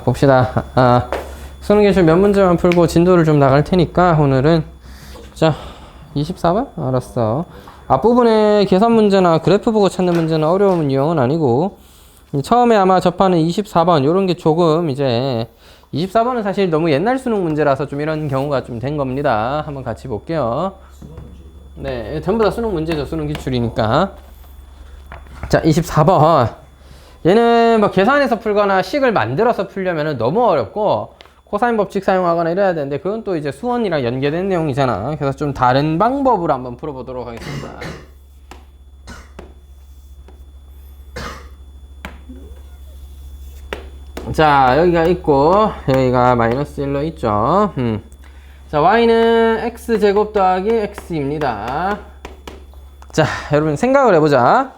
봅시다. 수능 기출 몇 문제만 풀고 진도를 좀 나갈 테니까 오늘은 자 24번? 알았어. 앞부분에 계산 문제나 그래프 보고 찾는 문제는 어려운 유형은 아니고 처음에 아마 접하는 24번 요런 게 조금 이제 24번은 사실 너무 옛날 수능 문제라서 좀 이런 경우가 좀 된 겁니다. 한번 같이 볼게요. 네, 전부 다 수능 문제죠. 수능 기출이니까. 자, 24번. 얘는 뭐 계산해서 풀거나 식을 만들어서 풀려면 너무 어렵고 코사인 법칙 사용하거나 이래야 되는데 그건 또 이제 수원이랑 연계된 내용이잖아. 그래서 좀 다른 방법으로 한번 풀어보도록 하겠습니다. 자, 여기가 있고 여기가 마이너스 1로 있죠. 자, y는 x제곱 더하기 x입니다. 자, 여러분 생각을 해보자.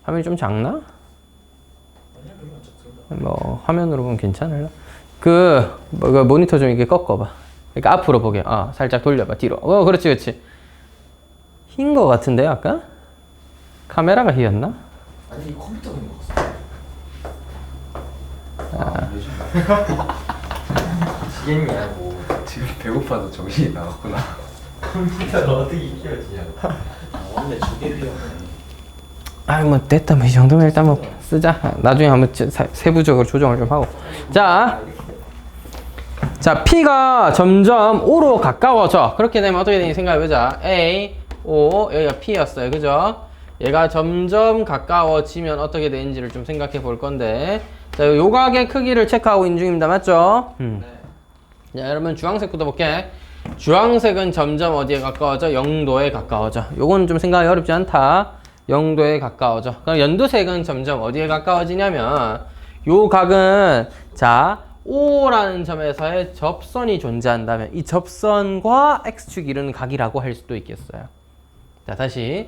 화면이 좀 작나? 뭐 화면으로 보면 괜찮을라? 그 모니터 좀 이렇게 꺾어봐. 그러니까 앞으로 보게. 살짝 돌려봐. 뒤로. 그렇지 그렇지. 흰 거 같은데 아까? 카메라가 휘었나? 아니 이 컴퓨터가 흰 거 같아. 지겠냐고. 지금 배고파서 정신이 나갔구나. 컴퓨터를 어떻게 휘어지냐고. 원래 저게 휘었네. 뭐 됐다. 뭐 이 정도면 일단 뭐 쓰자. 나중에 한번 세부적으로 조정을 좀 하고. 자, P가 점점 O로 가까워져. 그렇게 되면 어떻게 되는지 생각해보자. A, O, 여기가 P였어요. 그죠? 얘가 점점 가까워지면 어떻게 되는지를 좀 생각해 볼 건데. 자, 요각의 크기를 체크하고 있는 중입니다. 맞죠? 네. 자, 여러분 주황색부터 볼게. 주황색은 점점 어디에 가까워져? 0도에 가까워져. 요건 좀 생각이 어렵지 않다. 0도에 가까워져. 그럼 연두색은 점점 어디에 가까워지냐면 요 각은 자 O라는 점에서의 접선이 존재한다면 이 접선과 X축 이루는 각이라고 할 수도 있겠어요. 자, 다시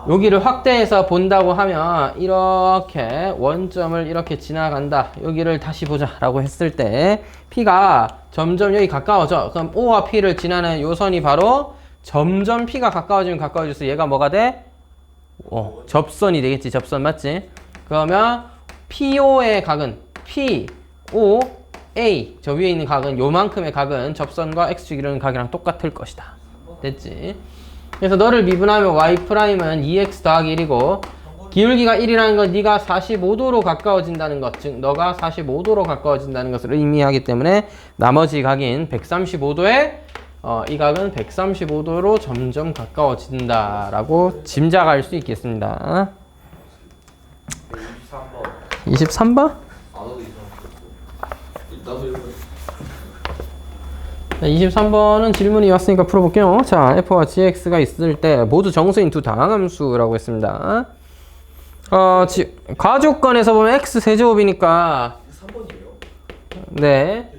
여기를 확대해서 본다고 하면 이렇게 원점을 이렇게 지나간다. 여기를 다시 보자 라고 했을 때 P가 점점 여기 가까워져. 그럼 O와 P를 지나는 요 선이 바로 점점 P가 가까워지면 가까워질수록 얘가 뭐가 돼? 접선이 되겠지. 접선 맞지? 그러면 PO의 각은 POA 저 위에 있는 각은 요만큼의 각은 접선과 X축 이루는 각이랑 똑같을 것이다. 됐지? 그래서 너를 미분하면 Y'은 2X 더하기 1이고 기울기가 1이라는 건 네가 45도로 가까워진다는 것, 즉 너가 45도로 가까워진다는 것을 의미하기 때문에 나머지 각인 135도에 이 각은 135도로 점점 가까워진다라고 짐작할 수 있겠습니다. 23번. 23번? 나도 이거. 23번은 질문이 왔으니까 풀어볼게요. 자, f와 gx가 있을 때 모두 정수인 두 다항함수라고 했습니다. 가조건에서 보면 x 세제곱이니까 3번이에요? 네.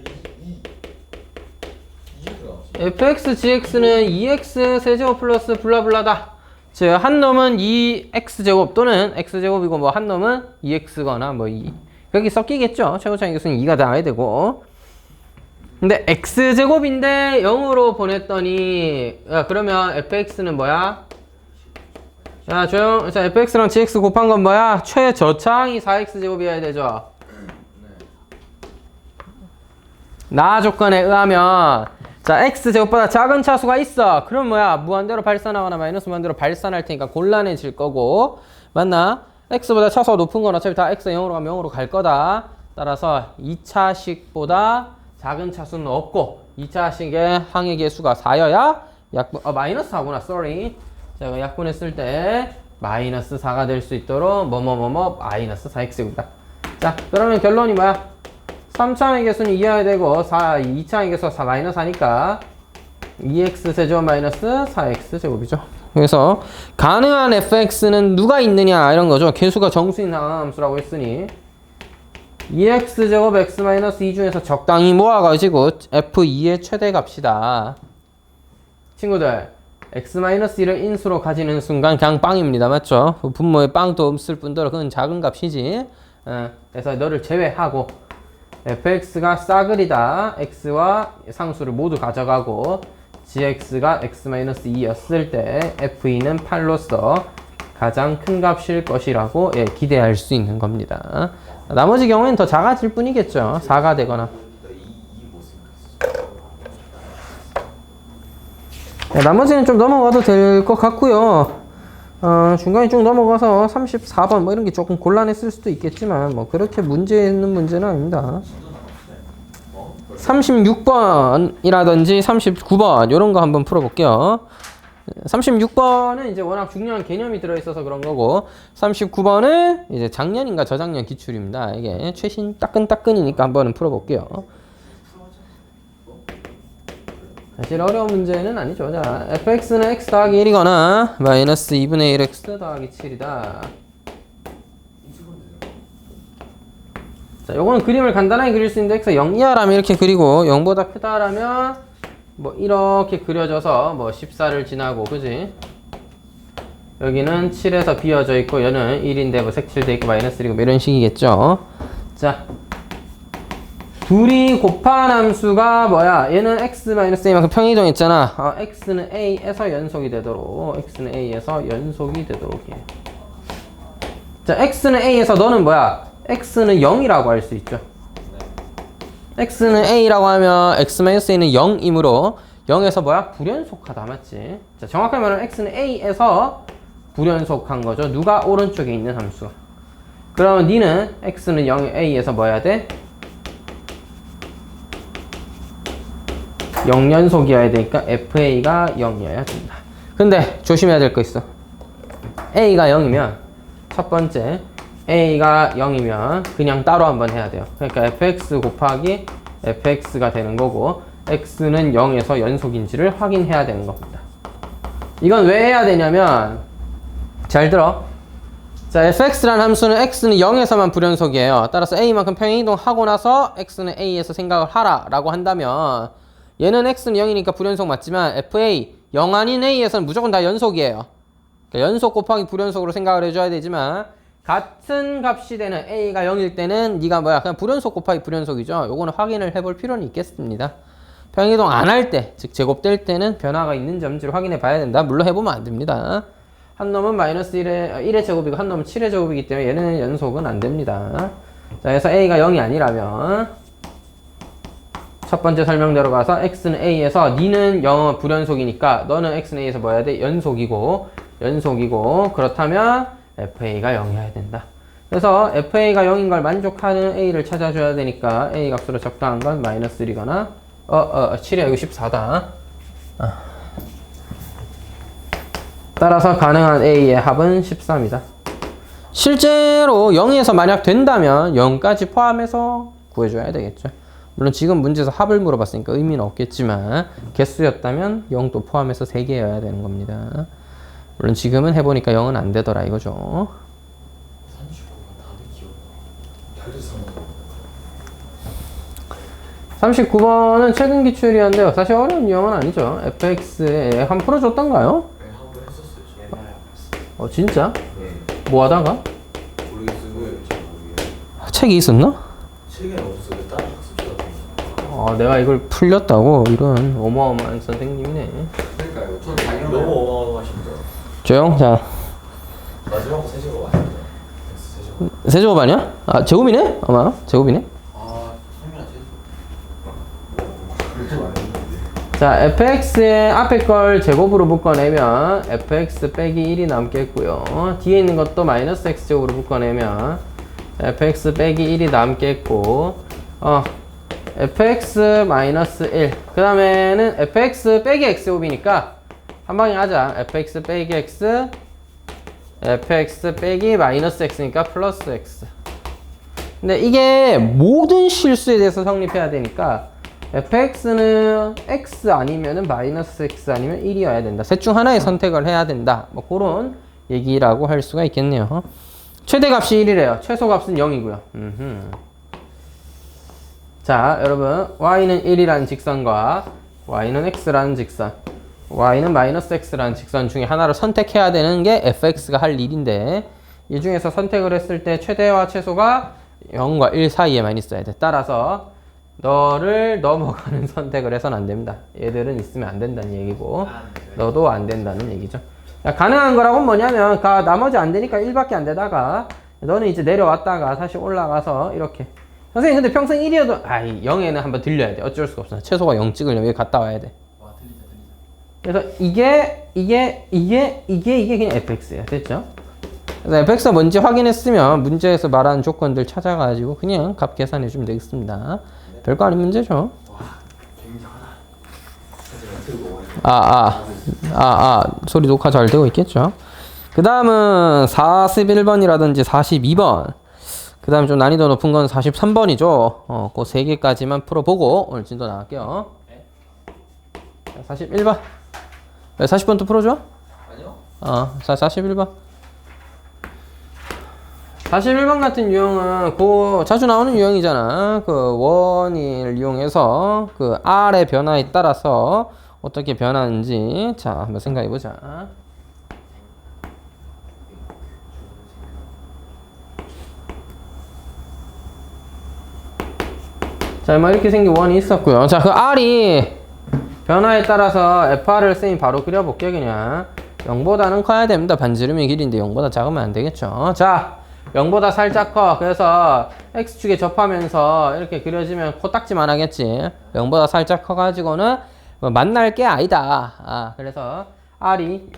fx, gx는 2x 세제곱 플러스 블라블라다. 즉, 한 놈은 2x제곱 또는 x제곱이고 뭐 한 놈은 2x거나 뭐 2. 여기 섞이겠죠. 최고차이 계수는 2가 나와야 되고. 근데 x제곱인데 0으로 보냈더니 그러면 fx는 뭐야? 자, fx랑 gx 곱한 건 뭐야? 최저차항이 4x제곱이어야 되죠. 나 조건에 의하면 자, x제곱보다 작은 차수가 있어. 그럼 뭐야? 무한대로 발산하거나 마이너스 무한대로 발산할 테니까 곤란해질 거고. 맞나? x보다 차수가 높은 건 어차피 다 x가 0으로 가면 0으로 갈 거다. 따라서 2차식보다 작은 차수는 없고 2차식의 항의 개수가 4여야 마이너스 4구나. sorry. 자, 약분했을 때 마이너스 4가 될 수 있도록 마이너스 4x제곱이다. 자, 그러면 결론이 뭐야? 3차항의 개수는 2여야 되고 2차항의 개수가 4 마이너스 4니까 2x 세제곱 마이너스 4x 제곱이죠. 그래서 가능한 fx는 누가 있느냐 이런 거죠. 개수가 정수인 함수라고 했으니 2x제곱 x 마이너스 2 중에서 적당히 모아가지고 f2의 최대값이다. 친구들 x 마이너스 1을 인수로 가지는 순간 그냥 빵입니다. 맞죠? 분모에 빵도 없을 뿐더러 그건 작은 값이지. 그래서 너를 제외하고 fx가 싸그리다 x와 상수를 모두 가져가고 gx가 x-2였을 때 f2는 8로서 가장 큰 값일 것이라고 예, 기대할 수 있는 겁니다. 나머지 경우에는 더 작아질 뿐이겠죠. 4가 되거나. 네, 나머지는 좀 넘어가도 될 것 같고요. 중간에 쭉 넘어가서 34번 뭐 이런 게 조금 곤란했을 수도 있겠지만 뭐 그렇게 문제 있는 문제는 아닙니다. 36번이라든지 39번 이런 거 한번 풀어볼게요. 36번은 이제 워낙 중요한 개념이 들어있어서 그런 거고 39번은 이제 작년인가 저작년 기출입니다. 이게 최신 따끈따끈이니까 한번 풀어볼게요. 사실 어려운 문제는 아니죠. 자, fx는 x 더하기 1이거나 마이너스 2분의 1 x 더하기 7이다. 자, 요거는 그림을 간단하게 그릴 수 있는데 x가 0 이하라면 이렇게 그리고 0보다 크다라면 뭐 이렇게 그려져서 뭐 14를 지나고 그지? 여기는 7에서 비어져 있고 얘는 1인데 뭐 색칠돼 있고 마이너스 1이고 뭐 이런 식이겠죠. 자, 둘이 곱한 함수가 뭐야? 얘는 x-a만큼 평이동했잖아. x는 a에서 연속이 되도록 x는 a에서 연속이 되도록 해. 자, x는 a에서 너는 뭐야? x는 0이라고 할 수 있죠. x는 a라고 하면 x-a는 0이므로 0에서 뭐야? 불연속하다 맞지? 자, 정확하게 말하면 x는 a에서 불연속한 거죠. 누가 오른쪽에 있는 함수가. 그러면 니는 x는 0, a에서 뭐 해야 돼? 0연속이어야 되니까 fa가 0이어야 된다. 근데 조심해야 될 거 있어. a가 0이면 첫 번째 a가 0이면 그냥 따로 한번 해야 돼요. 그러니까 fx 곱하기 fx가 되는 거고 x는 0에서 연속인지를 확인해야 되는 겁니다. 이건 왜 해야 되냐면 잘 들어. 자, fx라는 함수는 x는 0에서만 불연속이에요. 따라서 a만큼 평행이동하고 나서 x는 a에서 생각을 하라 라고 한다면 얘는 x는 0이니까 불연속 맞지만 fa 0 아닌 a에서는 무조건 다 연속이에요. 그러니까 연속 곱하기 불연속으로 생각을 해줘야 되지만 같은 값이 되는 a가 0일 때는 네가 뭐야 그냥 불연속 곱하기 불연속이죠. 요거는 확인을 해볼 필요는 있겠습니다. 평행이동 안 할 때, 즉 제곱될 때는 변화가 있는지 없는지를 확인해 봐야 된다. 물론 해보면 안 됩니다. 한 놈은 마이너스 1의 제곱이고 한 놈은 7의 제곱이기 때문에 얘는 연속은 안 됩니다. 자, 그래서 a가 0이 아니라면 첫 번째 설명대로 가서 x는 a에서 니는 0 불연속이니까 너는 x는 a에서 뭐 해야 돼? 연속이고 그렇다면 fa가 0이어야 된다. 그래서 fa가 0인 걸 만족하는 a를 찾아줘야 되니까 a 값으로 적당한 건 마이너스 1이거나 7이야 이거 14다. 따라서 가능한 a의 합은 13이다. 실제로 0에서 만약 된다면 0까지 포함해서 구해줘야 되겠죠. 물론 지금 문제에서 합을 물어봤으니까 의미는 없겠지만 개수였다면 0도 포함해서 3개여야 되는 겁니다. 물론 지금은 해보니까 0은 안 되더라 이거죠. 39번은 최근 기출이었는데요. 사실 어려운 유형은 아니죠. fx에 한 풀어줬던가요? 네, 한번 했었어요. 옛날에 진짜? 네. 뭐 하다가? 모르겠어요. 잘 모르겠어요. 책이 있었나? 책에는 없어요. 다른 학습지 같은 거. 내가 이걸 풀렸다고? 이런 어마어마한 선생님이네. 그러니까요. 전 당연히 너무 어마어마하십니다. 조용. 자, 마지막 거 세제곱 아닙니다. 세제곱. 세제곱 아니야? 제곱이네? 아마 제곱이네? 성민아 세제곱. 자, fx의 앞에 걸 제곱으로 묶어내면 fx 빼기 1이 남겠고요. 뒤에 있는 것도 마이너스 x제곱으로 묶어내면 fx 빼기 1이 남겠고 fx 마이너스 1. 그 다음에는 fx 빼기 x제곱이니까 한 방에 하자. fx 빼기 x fx 빼기 마이너스 x니까 플러스 x. 근데 이게 모든 실수에 대해서 성립해야 되니까 fx는 x 아니면은 마이너스 x 아니면 1이어야 된다. 셋 중 하나의 선택을 해야 된다. 뭐 그런 얘기라고 할 수가 있겠네요. 최대값이 1이래요. 최소값은 0이고요. 자, 여러분 y는 1이라는 직선과 y는 x라는 직선, y는 마이너스 x라는 직선 중에 하나를 선택해야 되는 게 fx가 할 일인데 이 중에서 선택을 했을 때 최대와 최소가 0과 1 사이에만 있어야 돼. 따라서 너를 넘어가는 선택을 해서는 안 됩니다. 얘들은 있으면 안 된다는 얘기고 너도 안 된다는 얘기죠. 자, 가능한 거라고는 뭐냐면 나머지 안 되니까 1밖에 안 되다가 너는 이제 내려왔다가 다시 올라가서 이렇게 선생님 근데 평생 1이어도 0에는 한번 들려야 돼. 어쩔 수가 없어. 최소가 0 찍으려면 여기 갔다 와야 돼. 와 들리다. 그래서 이게 그냥 fx예요. 됐죠? 그래서 fx가 뭔지 확인했으면 문제에서 말하는 조건들 찾아가지고 그냥 값 계산해 주면 되겠습니다. 별거 아닌 문제죠. 소리 녹화 잘 되고 있겠죠? 그 다음은 41번이라든지 42번. 그 다음에 좀 난이도 높은 건 43번이죠. 그 3개까지만 풀어보고 오늘 진도 나갈게요. 41번. 40번도 풀어줘? 아니요. 41번. 41번 같은 유형은 자주 나오는 유형이잖아. 원을 이용해서 R의 변화에 따라서 어떻게 변하는지 자 한번 생각해보자. 자, 이렇게 생긴 원이 있었고요. 자, R이 변화에 따라서 FR을 쌤이 바로 그려볼게요. 그냥 0보다는 커야 됩니다. 반지름의 길이인데 0보다 작으면 안 되겠죠. 자, 0보다 살짝 커. 그래서 X축에 접하면서 이렇게 그려지면 코딱지만 하겠지. 0보다 살짝 커가지고는 만날 게 아니다. 그래서 R이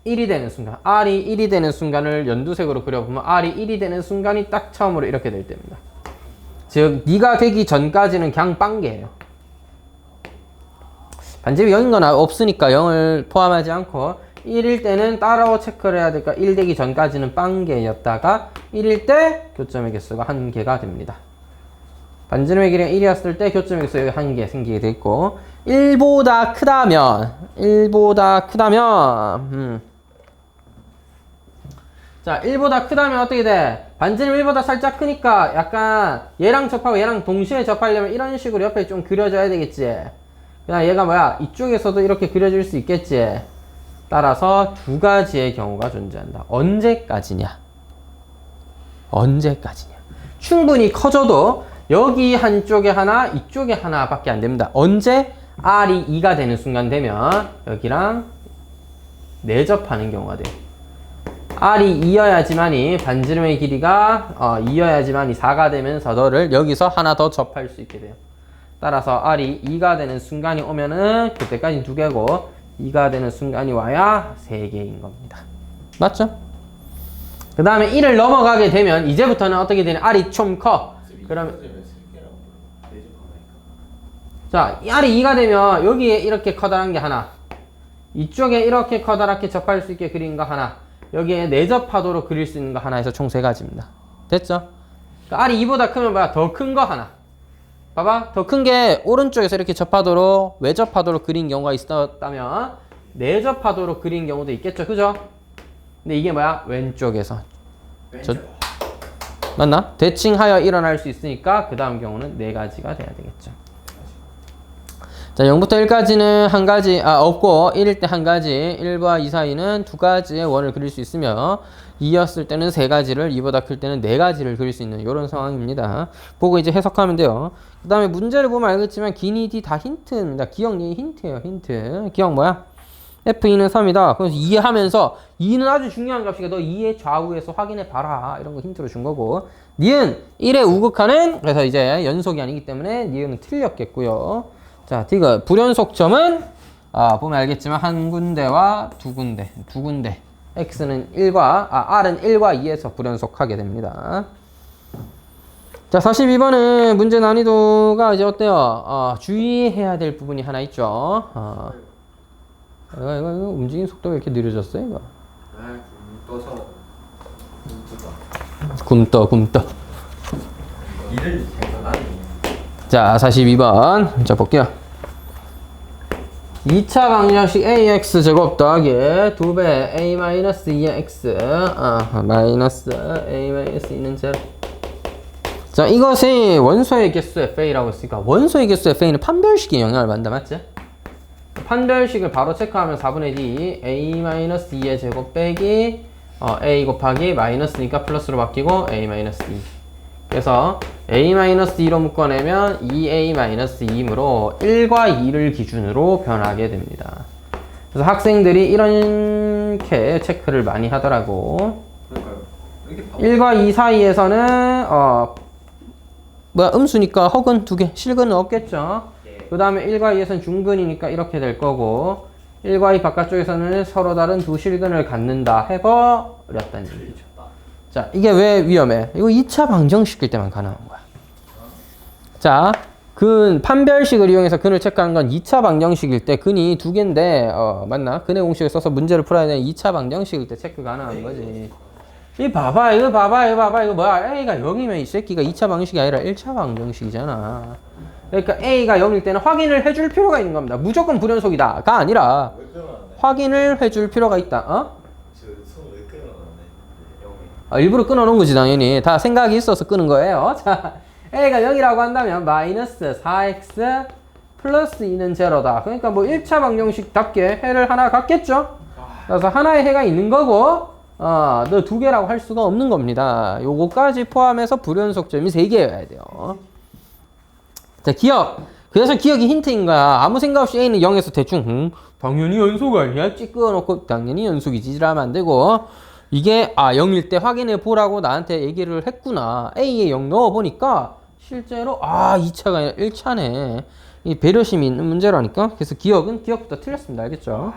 1이 되는 순간, R이 1이 되는 순간을 연두색으로 그려보면 R이 1이 되는 순간이 딱 처음으로 이렇게 될 때입니다. 즉, 네가 되기 전까지는 그냥 빵개예요. 반지름이 0인 건 없으니까 0을 포함하지 않고 1일 때는 따로 체크를 해야 될까? 1 되기 전까지는 빵개였다가 1일 때 교점의 개수가 1개가 됩니다. 반지름의 길이가 1이었을 때 교점의 개수가 여기 1개 생기게 돼 있고 1보다 크다면 자, 1보다 크다면 어떻게 돼? 반지름 1보다 살짝 크니까 약간 얘랑 접하고 얘랑 동시에 접하려면 이런 식으로 옆에 좀 그려줘야 되겠지. 그냥 얘가 뭐야? 이쪽에서도 이렇게 그려줄 수 있겠지. 따라서 두 가지의 경우가 존재한다. 언제까지냐? 충분히 커져도 여기 한쪽에 하나, 이쪽에 하나밖에 안 됩니다. 언제? R이 2가 되는 순간 되면 여기랑 내접하는 경우가 돼요. R이 2여야지만이 반지름의 길이가 2여야지만이 4가 되면서 너를 여기서 하나 더 접할 수 있게 돼요. 따라서 R이 2가 되는 순간이 오면은 그때까지 2개고 2가 되는 순간이 와야 3개인 겁니다. 맞죠? 그 다음에 1을 넘어가게 되면 이제부터는 어떻게 되냐? R이 좀 커. 그러면 자, R이 2가 되면 여기에 이렇게 커다란 게 하나, 이쪽에 이렇게 커다랗게 접할 수 있게 그린 거 하나, 여기에 내접하도록 그릴 수 있는 거 하나 해서 총 3가지입니다. 됐죠? 그러니까 R이 2보다 크면 뭐야? 더 큰 거 하나. 봐봐. 더 큰 게 오른쪽에서 이렇게 접하도록, 외접하도록 그린 경우가 있었다면 내접하도록 그린 경우도 있겠죠. 그죠? 근데 이게 뭐야? 왼쪽에서. 맞나? 대칭하여 일어날 수 있으니까 그 다음 경우는 4가지가 돼야 되겠죠. 자, 0부터 1까지는 한 가지, 없고 1일 때 한 가지, 1과 2 사이는 2가지의 원을 그릴 수 있으며 2였을 때는 3가지를, 2보다 클 때는 4가지를 그릴 수 있는 이런 상황입니다. 보고 이제 해석하면 돼요. 그 다음에 문제를 보면 알겠지만 기니, D 다 힌트입니다. 기억 얘 힌트예요. 힌트. 기억 뭐야? F2는 3이다. 그래서 이해하면서 2는 아주 중요한 값이니까 너 2의 좌우에서 확인해 봐라. 이런 거 힌트로 준 거고. 니은 1의 우극하는 그래서 이제 연속이 아니기 때문에 니은은 틀렸겠고요. 자, D가 불연속점은 보면 알겠지만 한 군데와 두 군데. X는 1과 R은 1과 2에서 불연속하게 됩니다. 자, 42번은 문제 난이도가 이제 어때요? 주의해야 될 부분이 하나 있죠. 이거 움직이는 속도가 왜 이렇게 느려졌어요, 이거? 굼떠. 일을 생각하니. 자, 42번. 자, 볼게요. 2차 방정식 ax 제곱 더하기 2배 a-2x 마이너스 a-2는 0. 자, 이것이 원소의 개수 fa라고 했으니까 원소의 개수 fa는 판별식에 영향을 받는다. 맞지? 판별식을 바로 체크하면 4분의 d a-2의 제곱 빼기 a 곱하기 마이너스니까 플러스로 바뀌고 a-2. 그래서 a-2로 묶어내면 2a-2이므로 1과 2를 기준으로 변하게 됩니다. 그래서 학생들이 이런 이렇게 체크를 많이 하더라고. 그러니까요. 이게 바보. 1과 2 사이에서는 음수니까 허근 2개, 실근은 없겠죠. 그 다음에 1과 2에서는 중근이니까 이렇게 될 거고, 1과 2 바깥쪽에서는 서로 다른 두 실근을 갖는다 해버렸다는 얘기죠. 자, 이게 왜 위험해? 이거 2차 방정식일 때만 가능한 거야. 자, 판별식을 이용해서 근을 체크하는 건 2차 방정식일 때 근이 2개인데 맞나? 근의 공식을 써서 문제를 풀어야 되는 2차 방정식일 때 체크 가능한 거지. 이거 봐봐 이거 뭐야? A가 0이면 이 새끼가 2차 방정식이 아니라 1차 방정식이잖아. 그러니까 A가 0일 때는 확인을 해줄 필요가 있는 겁니다. 무조건 불연속이다가 아니라 왜 끊어놨네? 확인을 해줄 필요가 있다. 저손왜 끊어놨네? 일부러 끊어놓은 거지 당연히. 다 생각이 있어서 끄는 거예요. 자, A가 0이라고 한다면 마이너스 4x 플러스 2는 제로다. 그러니까 뭐 1차 방정식답게 해를 하나 갖겠죠? 그래서 하나의 해가 있는 거고 너 2개라고 할 수가 없는 겁니다. 요거까지 포함해서 불연속점이 3개여야 돼요. 자, 기억. 그래서 기억이 힌트인 거야. 아무 생각 없이 A는 0에서 대충 당연히 연속 아니야? 찍어놓고 당연히 연속이지 이러면 안 되고 이게 0일 때 확인해 보라고 나한테 얘기를 했구나. A에 0 넣어보니까 실제로 2차가 아니라 1차네. 이 배려심이 있는 문제라니까. 그래서 기억부터 틀렸습니다. 알겠죠?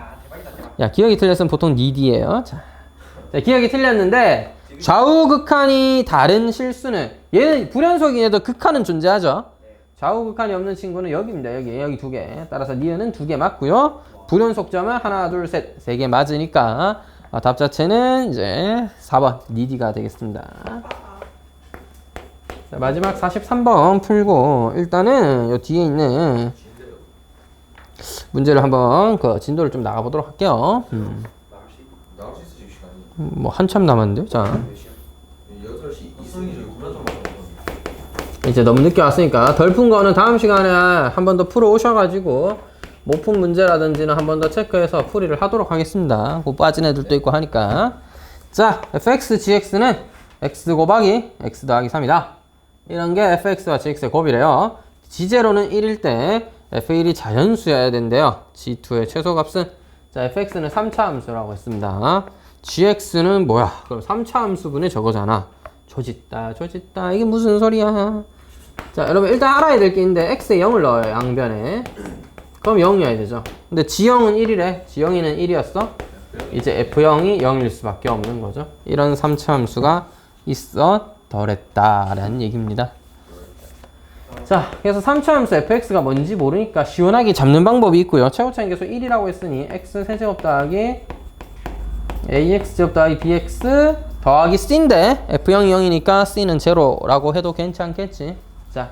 야, 기억이 틀렸으면 보통 니디예요. 자, 기억이 틀렸는데 좌우 극한이 다른 실수는 얘는 불연속이에도 극한은 존재하죠. 좌우 극한이 없는 친구는 여기입니다. 여기 2개. 따라서 니은은 2개 맞고요. 불연속점은 하나, 둘, 셋, 3개 맞으니까 답 자체는 이제 4번 니디가 되겠습니다. 자, 마지막 43번 풀고 일단은 요 뒤에 있는 문제를 한번 진도를 좀 나가보도록 할게요. 나올 수 있어 지금 시간이. 뭐 한참 남았는데요. 자, 8시 이승이 저기 구면점 이제 너무 늦게 왔으니까 덜 푼 거는 다음 시간에 한 번 더 풀어 오셔가지고 못 푼 문제라든지는 한 번 더 체크해서 풀이를 하도록 하겠습니다. 그 빠진 애들도 있고 하니까. 자, fx, gx는 x 곱하기 x 더하기 3이다. 이런 게 fx와 gx의 곱이래요. g0는 1일 때 f1이 자연수여야 된대요. g2의 최소값은 자, fx는 3차 함수라고 했습니다. gx는 뭐야? 그럼 3차 함수분의 저거잖아. 조짓다. 이게 무슨 소리야? 자, 여러분 일단 알아야 될 게 있는데 x에 0을 넣어요. 양변에. 그럼 0이어야 되죠. 근데 g0은 1이래. g0이는 1이었어. 이제 f0이 0일 수밖에 없는 거죠. 이런 3차 함수가 있어 덜했다라는 얘기입니다. 자, 그래서 3차 함수 fx가 뭔지 모르니까 시원하게 잡는 방법이 있고요. 최고차인 계수 1이라고 했으니 x 세제곱 더하기 ax 제곱 더하기 bx 더하기 c인데 f0이 0이니까 c는 제로라고 해도 괜찮겠지. 자,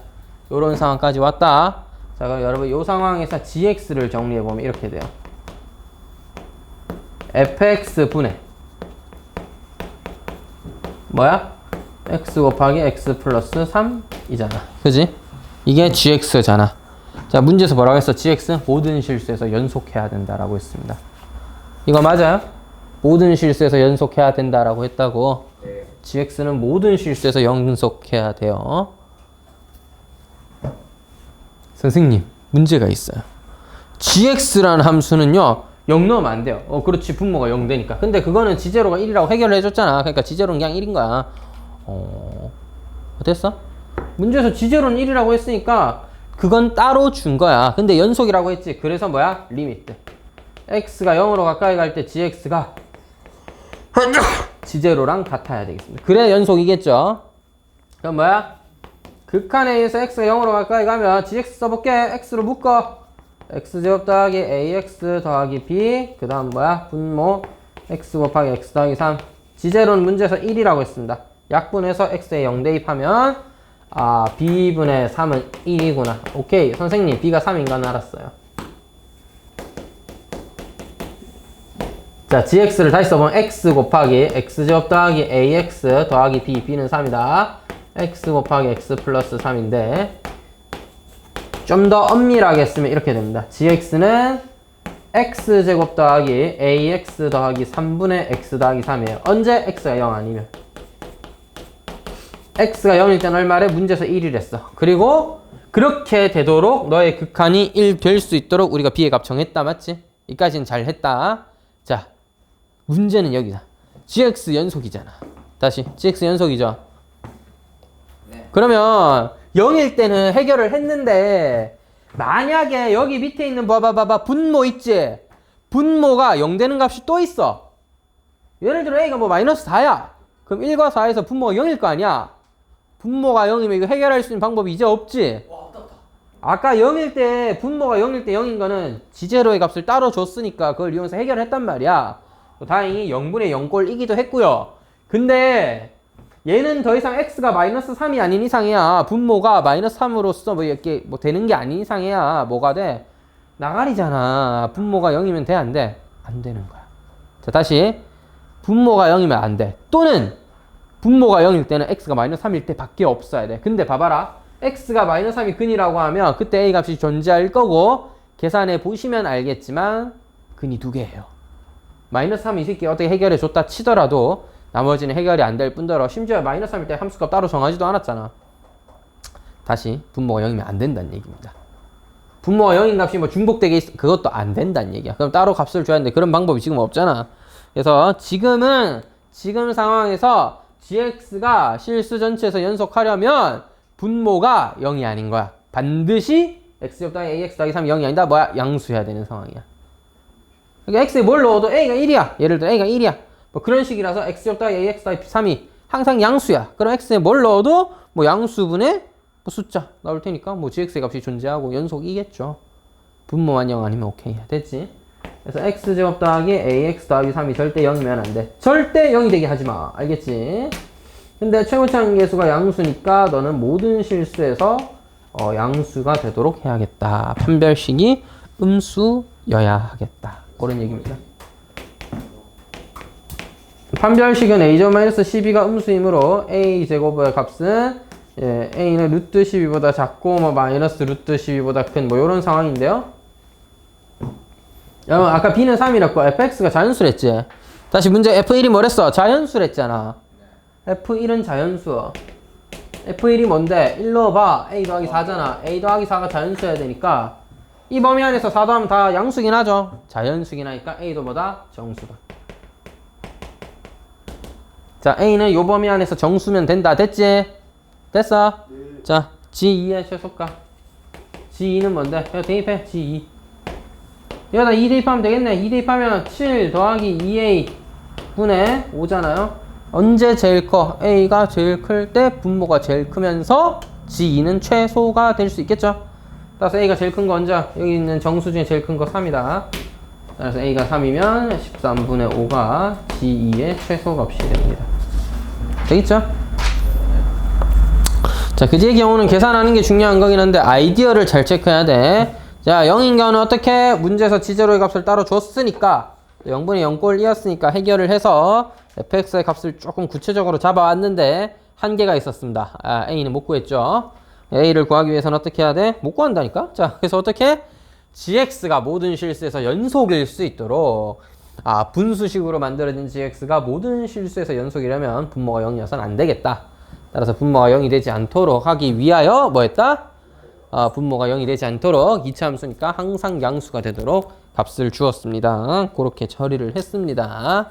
요런 상황까지 왔다. 자, 그럼 여러분 요 상황에서 gx를 정리해보면 이렇게 돼요. fx 분의 뭐야? x 곱하기 x 플러스 3이잖아. 그지? 이게 gx잖아. 자, 문제에서 뭐라고 했어? gx 모든 실수에서 연속해야 된다라고 했습니다. 이거 맞아요? 모든 실수에서 연속해야 된다라고 했다고. 네. gx는 모든 실수에서 연속해야 돼요. 선생님, 문제가 있어요. gx라는 함수는요 0 넣으면 안 돼요. 그렇지, 분모가 0 되니까. 근데 그거는 지제로가 1이라고 해결을 해줬잖아. 그러니까 지제로는 그냥 1인 거야. 됐어? 문제에서 지제로는 1이라고 했으니까 그건 따로 준 거야. 근데 연속이라고 했지. 그래서 뭐야? 리미트. x가 0으로 가까이 갈 때 gx가 지제로랑 같아야 되겠습니다. 그래 연속이겠죠. 그럼 뭐야? 극한에 의해서 x가 0으로 가까이 가면 gx 써볼게. x로 묶어. x제곱 더하기 ax 더하기 b 그 다음 뭐야? 분모 x 곱하기 x 더하기 3. 지제로는 문제에서 1이라고 했습니다. 약분해서 x에 0 대입하면 b분의 3은 1이구나. 오케이. 선생님 b가 3인 건 알았어요. 자, gx를 다시 써보면 x 곱하기 x제곱 더하기 ax 더하기 b, b는 3이다. x 곱하기 x 플러스 3인데 좀 더 엄밀하게 쓰면 이렇게 됩니다. gx는 x제곱 더하기 ax 더하기 3분의 x 더하기 3이에요. 언제? x가 0 아니면. x가 0일 때는 얼마래? 문제에서 1이랬어. 그리고 그렇게 되도록 너의 극한이 1 될 수 있도록 우리가 b의 값 정했다. 맞지? 이까지는 잘 했다. 자, 문제는 여기다. gx 연속이잖아. 다시 gx 연속이죠. 네. 그러면 0일 때는 해결을 했는데 만약에 여기 밑에 있는 봐봐 분모 있지? 분모가 0 되는 값이 또 있어. 예를 들어 a가 뭐 마이너스 4야. 그럼 1과 4에서 분모가 0일 거 아니야. 분모가 0이면 이거 해결할 수 있는 방법이 이제 없지. 와, 어떡하다. 아까 0일 때 분모가 0일 때 0인 거는 지제로의 값을 따로 줬으니까 그걸 이용해서 해결을 했단 말이야. 다행히 0분의 0꼴이기도 했고요. 근데 얘는 더 이상 x가 마이너스 3이 아닌 이상이야. 분모가 마이너스 3으로서 뭐 이렇게 뭐 되는 게 아닌 이상이야. 뭐가 돼? 나가리잖아. 분모가 0이면 돼, 안 돼? 안 되는 거야. 자, 다시. 분모가 0이면 안 돼. 또는 분모가 0일 때는 x가 마이너스 3일 때 밖에 없어야 돼. 근데 봐봐라. x가 마이너스 3이 근이라고 하면 그때 a 값이 존재할 거고 계산해 보시면 알겠지만 근이 두 개예요. 마이너스 3 이 새끼 어떻게 해결해 줬다 치더라도 나머지는 해결이 안 될 뿐더러 심지어 마이너스 3일 때 함수값 따로 정하지도 않았잖아. 다시 분모가 0이면 안 된다는 얘기입니다. 분모가 0인 값이 뭐 중복되게 있어. 그것도 안 된다는 얘기야. 그럼 따로 값을 줘야 하는데 그런 방법이 지금 없잖아. 그래서 지금 상황에서 gx가 실수 전체에서 연속하려면 분모가 0이 아닌 거야. 반드시 x 더하기 ax 더하기 3이 0이 아니다. 뭐야? 양수해야 되는 상황이야. 그러니까 x에 뭘 넣어도 a가 1이야. 예를 들어 a가 1이야. 뭐 그런 식이라서 x 더하기 ax 더하기 3이 항상 양수야. 그럼 x에 뭘 넣어도 뭐 양수분의 뭐 숫자 나올 테니까 뭐 gx의 값이 존재하고 연속이겠죠. 분모만 0 아니면 오케이. 됐지? 그래서 x제곱 더하기 ax 더하기 3이 절대 0이면 안 돼. 절대 0이 되게 하지 마. 알겠지? 근데 최고차항계수가 양수니까 너는 모든 실수에서 양수가 되도록 해야겠다. 판별식이 음수여야 하겠다. 그런 얘기입니다. 판별식은 a-12가 음수이므로 a제곱의 값은 a는 루트 12보다 작고 뭐 마이너스 루트 12보다 큰 뭐 이런 상황인데요. 여러분 아까 b는 3이랬고 fx가 자연수랬지. 다시 문제 f1이 뭐랬어? 자연수랬잖아. f1은 자연수. f1이 뭔데? 1 넣어봐. a 더하기 4잖아. a 더하기 4가 자연수여야 되니까 이 범위 안에서 4 더하면 다 양수긴 하죠. 자연수긴 하니까 a도 뭐다? 정수다. 자, a는 요 범위 안에서 정수면 된다. 됐지? 됐어? 네. 자, g2의 최소값. g2는 뭔데? 여기 대입해. g2. 여기다 2 대입하면 되겠네. 2 대입하면 7 더하기 2a 분의 5잖아요. 언제 제일 커? a가 제일 클 때 분모가 제일 크면서 g2는 최소가 될 수 있겠죠? 따라서 a가 제일 큰 거 언제? 여기 있는 정수 중에 제일 큰 거 3이다. 그래서 a가 3이면 13분의 5가 g2의 최소값이 됩니다. 되겠죠? 자, 그지의 경우는 계산하는 게 중요한 거긴 한데 아이디어를 잘 체크해야 돼. 자, 0인 경우는 어떻게? 문제에서 지제로의 값을 따로 줬으니까 0분의 0꼴이었으니까 해결을 해서 fx의 값을 조금 구체적으로 잡아왔는데 한계가 있었습니다. a는 못 구했죠. a를 구하기 위해서는 어떻게 해야 돼? 못 구한다니까? 자, 그래서 어떻게? gx가 모든 실수에서 연속일 수 있도록 분수식으로 만들어진 gx가 모든 실수에서 연속이라면 분모가 0이어서는 안 되겠다. 따라서 분모가 0이 되지 않도록 하기 위하여 뭐 했다? 분모가 0이 되지 않도록 2차 함수니까 항상 양수가 되도록 값을 주었습니다. 그렇게 처리를 했습니다.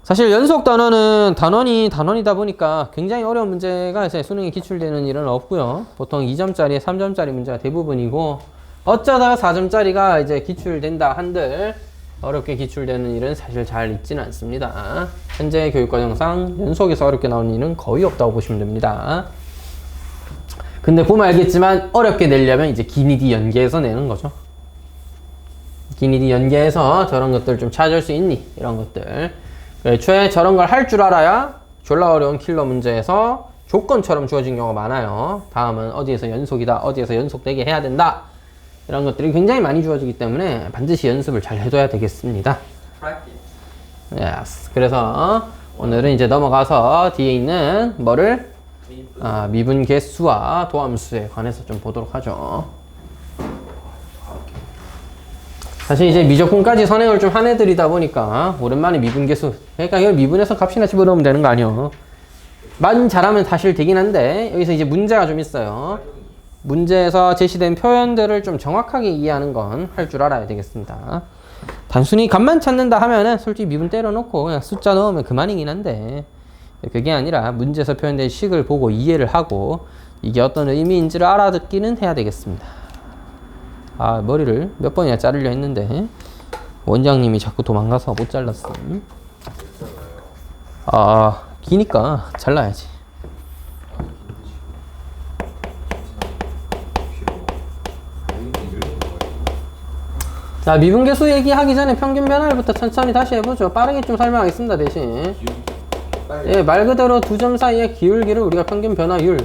사실 연속 단원은 단원이다 보니까 굉장히 어려운 문제가 이제 수능에 기출되는 일은 없고요. 보통 2점짜리, 3점짜리 문제가 대부분이고 어쩌다가 4점짜리가 이제 기출된다 한들 어렵게 기출되는 일은 사실 잘 있지는 않습니다. 현재 교육과정상 연속에서 어렵게 나오는 일은 거의 없다고 보시면 됩니다. 근데 보면 알겠지만 어렵게 내려면 이제 기니디 연계해서 내는 거죠. 기니디 연계해서 저런 것들 좀 찾을 수 있니? 이런 것들. 애초에 저런 걸 할 줄 알아야 졸라 어려운 킬러 문제에서 조건처럼 주어진 경우가 많아요. 다음은 어디에서 연속이다, 어디에서 연속되게 해야 된다. 이런 것들이 굉장히 많이 주어지기 때문에 반드시 연습을 잘 해둬야 되겠습니다. Yes. 그래서 오늘은 이제 넘어가서 뒤에 있는 뭐를? 미분계수와 도함수에 관해서 좀 보도록 하죠. 사실 이제 미적분까지 선행을 좀 한 애들이다 보니까 오랜만에 미분계수, 그러니까 이걸 미분해서 값이나 집어넣으면 되는 거 아니에요. 만 잘하면 사실 되긴 한데 여기서 이제 문제가 좀 있어요. 문제에서 제시된 표현들을 좀 정확하게 이해하는 건 할 줄 알아야 되겠습니다. 단순히 값만 찾는다 하면은 솔직히 미분 때려놓고 그냥 숫자 넣으면 그만이긴 한데 그게 아니라 문제에서 표현된 식을 보고 이해를 하고 이게 어떤 의미인지를 알아듣기는 해야 되겠습니다. 아, 머리를 몇 번이나 자르려 했는데 원장님이 자꾸 도망가서 못 잘랐어. 아, 기니까 잘라야지. 자, 미분계수 얘기하기 전에 평균 변화율부터 천천히 다시 해보죠. 빠르게 좀 설명하겠습니다, 대신. 예, 말 그대로 두 점 사이의 기울기를 우리가 평균 변화율.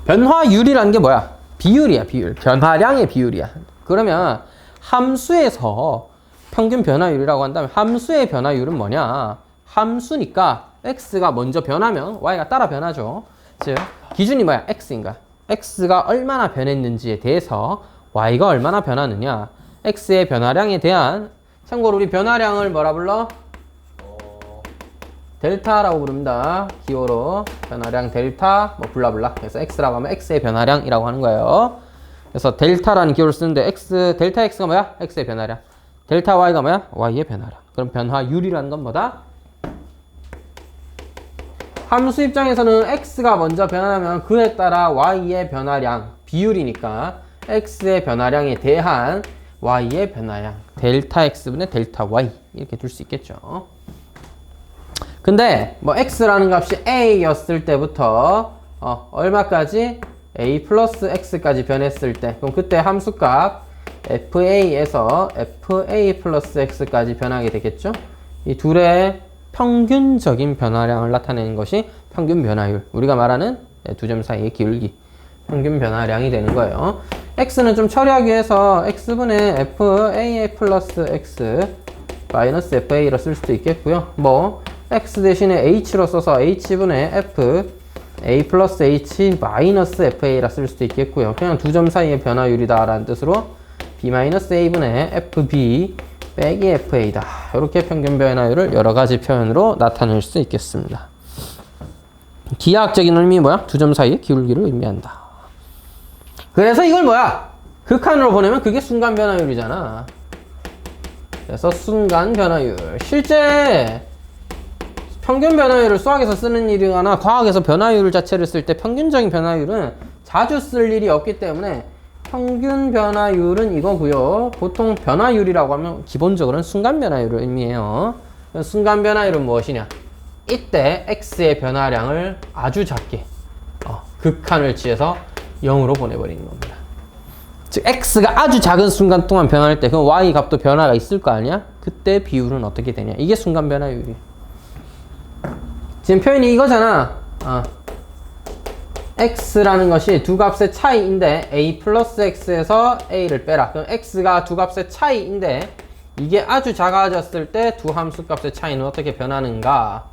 변화율이라는 게 뭐야? 비율이야, 비율. 변화량의 비율이야. 그러면 함수에서 평균 변화율이라고 한다면 함수의 변화율은 뭐냐? 함수니까 x가 먼저 변하면 y가 따라 변하죠. 즉, 기준이 뭐야? x인가? x가 얼마나 변했는지에 대해서 y가 얼마나 변하느냐? x의 변화량에 대한, 참고로 우리 변화량을 뭐라 불러? 델타라고 부릅니다. 기호로 변화량 델타 뭐 블라블라. 그래서 x라고 하면 x의 변화량이라고 하는 거예요. 그래서 델타라는 기호를 쓰는데 x 델타 x가 뭐야? x의 변화량. 델타 y가 뭐야? y의 변화량. 그럼 변화율이라는 건 뭐다? 함수 입장에서는 x가 먼저 변하면 그에 따라 y의 변화량 비율이니까 x의 변화량에 대한 y의 변화량 델타 x분의 델타 y 이렇게 둘 수 있겠죠. 근데 뭐 x라는 값이 a였을 때부터 얼마까지? a 플러스 x까지 변했을 때 그럼 그때 함수값 fa에서 fa 플러스 x까지 변하게 되겠죠. 이 둘의 평균적인 변화량을 나타내는 것이 평균 변화율, 우리가 말하는 두 점 사이의 기울기, 평균 변화량이 되는 거예요. x는 좀 처리하기 위해서 x분의 fa 플러스 x 마이너스 fa로 쓸 수도 있겠고요. 뭐 x 대신에 h로 써서 h분의 f a 플러스 h 마이너스 fa라 쓸 수도 있겠고요. 그냥 두 점 사이의 변화율이다 라는 뜻으로 b 마이너스 a분의 fb 빼기 fa다. 이렇게 평균 변화율을 여러 가지 표현으로 나타낼 수 있겠습니다. 기하학적인 의미 뭐야? 두 점 사이의 기울기를 의미한다. 그래서 이걸 뭐야? 극한으로 보내면 그게 순간 변화율이잖아. 그래서 순간 변화율. 실제 평균 변화율을 수학에서 쓰는 일이거나 과학에서 변화율 자체를 쓸 때 평균적인 변화율은 자주 쓸 일이 없기 때문에 평균 변화율은 이거고요. 보통 변화율이라고 하면 기본적으로는 순간 변화율을 의미해요. 순간 변화율은 무엇이냐? 이때 x의 변화량을 아주 작게 극한을 취해서 0으로 보내버리는 겁니다. 즉 x가 아주 작은 순간 동안 변할 때 그럼 y 값도 변화가 있을 거 아니야? 그때 비율은 어떻게 되냐? 이게 순간 변화율이에요. 지금 표현이 이거잖아. x라는 것이 두 값의 차이인데 a 플러스 x에서 a를 빼라. 그럼 x가 두 값의 차이인데 이게 아주 작아졌을 때 두 함수 값의 차이는 어떻게 변하는가?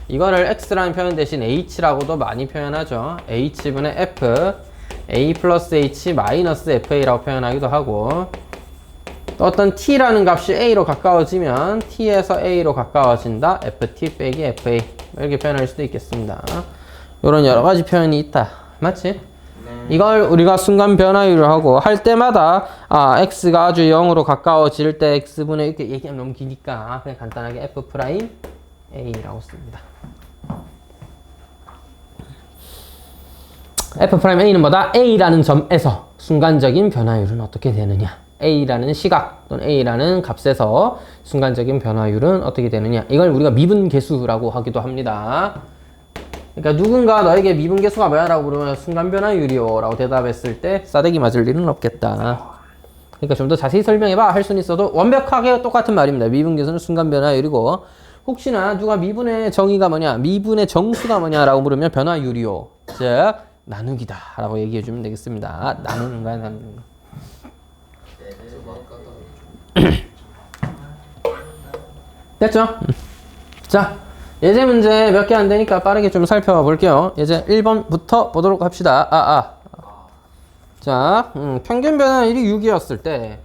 이거를 x라는 표현 대신 h라고도 많이 표현하죠. h분의 f a 플러스 h 마이너스 fa라고 표현하기도 하고, 또 어떤 t라는 값이 a로 가까워지면 t에서 a로 가까워진다. ft 빼기 fa 이렇게 표현할 수도 있겠습니다. 이런 여러 가지 표현이 있다. 맞지? 네. 이걸 우리가 순간 변화율을 하고 할 때마다 x가 아주 0으로 가까워질 때 x분의 이렇게 얘기하면 너무 기니까 그냥 간단하게 f 프라임 a라고 씁니다. f 프라임 a는 뭐다? a라는 점에서 순간적인 변화율은 어떻게 되느냐? a라는 시각 또는 a라는 값에서 순간적인 변화율은 어떻게 되느냐? 이걸 우리가 미분계수라고 하기도 합니다. 그러니까 누군가 너에게 미분계수가 뭐야? 라고 물으면 순간 변화율이요 라고 대답했을 때 싸대기 맞을 일은 없겠다. 그러니까 좀 더 자세히 설명해봐 할 수는 있어도 완벽하게 똑같은 말입니다. 미분계수는 순간 변화율이고, 혹시나 누가 미분의 정의가 뭐냐, 미분의 정수가 뭐냐 라고 물으면 변화율이요, 즉 나누기다 라고 얘기해 주면 되겠습니다. 나누는 거야, 나누는 거. 됐죠? 자, 예제 문제 몇 개 안 되니까 빠르게 좀 살펴볼게요. 예제 1번부터 보도록 합시다. 자, 평균 변화율이 6이었을 때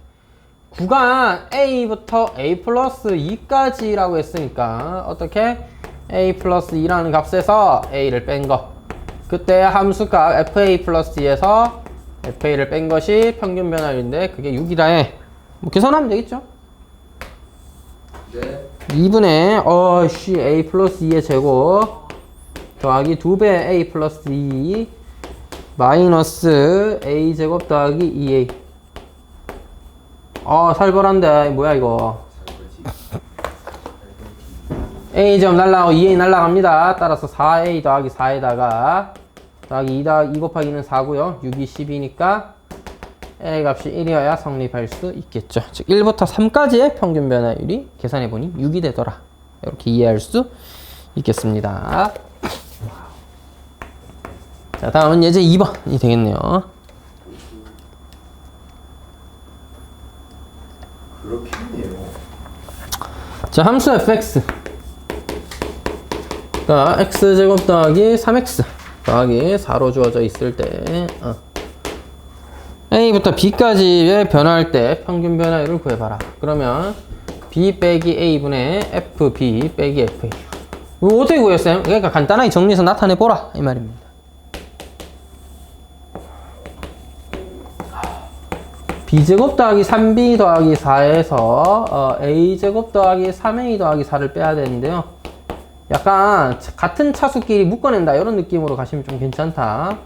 구간 a부터 a 플러스 2까지라고 했으니까 어떻게? a 플러스 2라는 값에서 a를 뺀 거, 그때 함수값 fa 플러스 2에서 fa를 뺀 것이 평균 변화율인데 그게 6이라 해. 뭐 계산하면 되겠죠? 네. 2분의 a 플러스 2의 제곱 더하기 2배 a 플러스 2 마이너스 a 제곱 더하기 2a. 살벌한데 뭐야 이거. a 점 날라가고 2a 날라갑니다. 따라서 4a 더하기 4에다가 더하기 2 곱하기는 4고요 6이 10이니까 a 값이 1이어야 성립할 수 있겠죠. 즉 1부터 3까지의 평균 변화율이 계산해보니 6이 되더라. 이렇게 이해할 수 있겠습니다. 자, 다음은 예제 2번이 되겠네요. 그렇겠네요. 자, 함수 fx가 x제곱 더하기 3x 더하기 4로 주어져 있을 때 a부터 b까지의 변화할 때 평균 변화율을 구해봐라. 그러면 b 빼기 a분의 fb 빼기 fa. 이거 어떻게 구했어요? 그러니까 간단하게 정리해서 나타내보라 이 말입니다. b제곱 더하기 3b 더하기 4에서 a제곱 더하기 3a 더하기 4를 빼야 되는데요. 약간 같은 차수끼리 묶어낸다 이런 느낌으로 가시면 좀 괜찮다.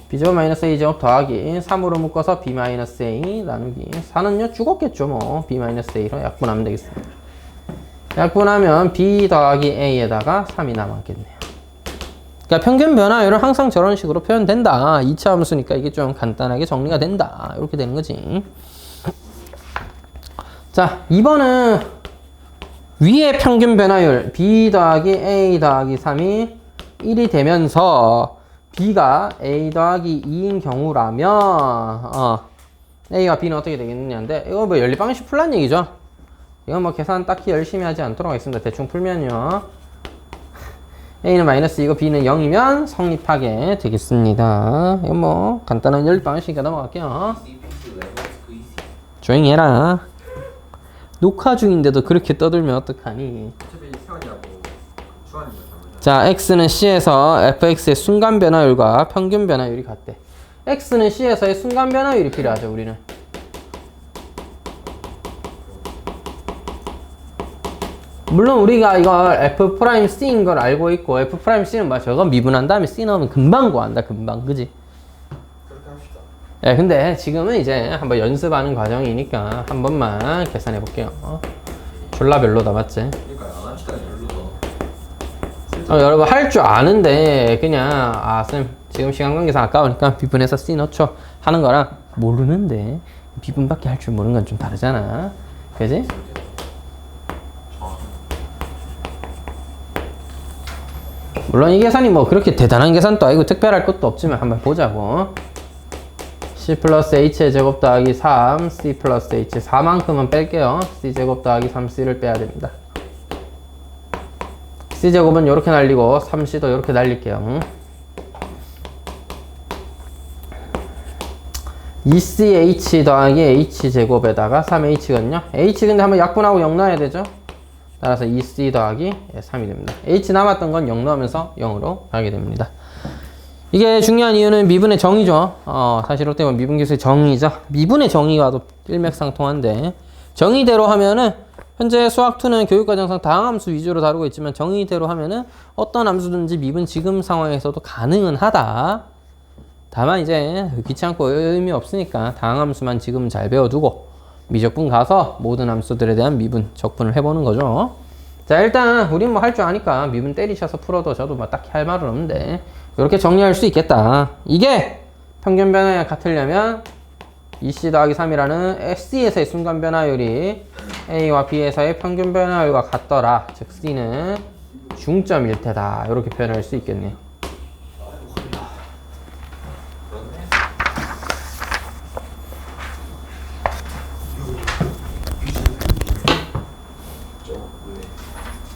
b제곱 마이너스 a제곱 더하기 3으로 묶어서 b 마이너스 a 나누기 4는요 죽었겠죠 뭐. b 마이너스 a로 약분하면 되겠습니다. 약분하면 b 더하기 a에다가 3이 남았겠네요. 그러니까 평균 변화율은 항상 저런 식으로 표현된다. 2차 함수니까 이게 좀 간단하게 정리가 된다. 이렇게 되는 거지. 자, 2번은 위의 평균 변화율 b 더하기 a 더하기 3이 1이 되면서 b가 a 더하기 2인 경우라면 a와 b는 어떻게 되겠느냐인데 이거 뭐 연립방식 풀란 얘기죠. 이건 뭐 계산 딱히 열심히 하지 않도록 하겠습니다. 대충 풀면요 a는 마이너스 2고 b는 0이면 성립하게 되겠습니다. 이건 뭐 간단한 연립방식이니까 넘어갈게요. 조용히 해라. 녹화 중인데도 그렇게 떠들면 어떡하니. 어차피 시간이라고 주한이가 자, x는 c에서 fx의 순간 변화율과 평균 변화율이 같대. x는 c에서의 순간 변화율이 필요하죠, 우리는. 물론 우리가 이걸 f'c인 걸 알고 있고 f'c는 뭐야? 저거 미분한 다음에 c 넣으면 금방 구한다, 금방. 그지? 그렇게 합시다. 예, 근데 지금은 이제 한번 연습하는 과정이니까 한 번만 계산해 볼게요. 졸라 별로다, 맞지? 그러니까 안 합시다 별로죠. 여러분 할 줄 아는데 그냥 쌤 지금 시간 관계상 아까우니까 비분해서 C 넣죠 하는 거랑 모르는데 비분밖에 할 줄 모르는 건 좀 다르잖아. 그지? 물론 이 계산이 뭐 그렇게 대단한 계산도 아니고 특별할 것도 없지만 한번 보자고. C 플러스 H의 제곱 더하기 3 C 플러스 H 4만큼은 뺄게요. C 제곱 더하기 3C를 빼야 됩니다. C제곱은 이렇게 날리고 3C도 이렇게 날릴게요. 2CH 더하기 H제곱에다가 3H거든요. H 근데 한번 약분하고 0 넣어야 되죠. 따라서 2C 더하기 3이 됩니다. H 남았던 건 0 넣으면서 0으로 가게 됩니다. 이게 중요한 이유는 미분의 정의죠. 사실 어떻게 보면 미분 기술의 정의죠. 미분의 정의와도 일맥상통한데 정의대로 하면은 현재 수학2는 교육과정상 다항함수 위주로 다루고 있지만 정의대로 하면은 어떤 함수든지 미분 지금 상황에서도 가능은 하다. 다만 이제 귀찮고 의미 없으니까 다항함수만 지금 잘 배워두고 미적분 가서 모든 함수들에 대한 미분 적분을 해보는 거죠. 자, 일단 우린 뭐 할 줄 아니까 미분 때리셔서 풀어도 저도 뭐 딱히 할 말은 없는데 이렇게 정리할 수 있겠다. 이게 평균 변화율 같으려면 2C 더하기 3이라는 C에서의 순간 변화율이 A와 B에서의 평균 변화율과 같더라. 즉 C는 중점일 테다. 이렇게 표현할 수 있겠네요.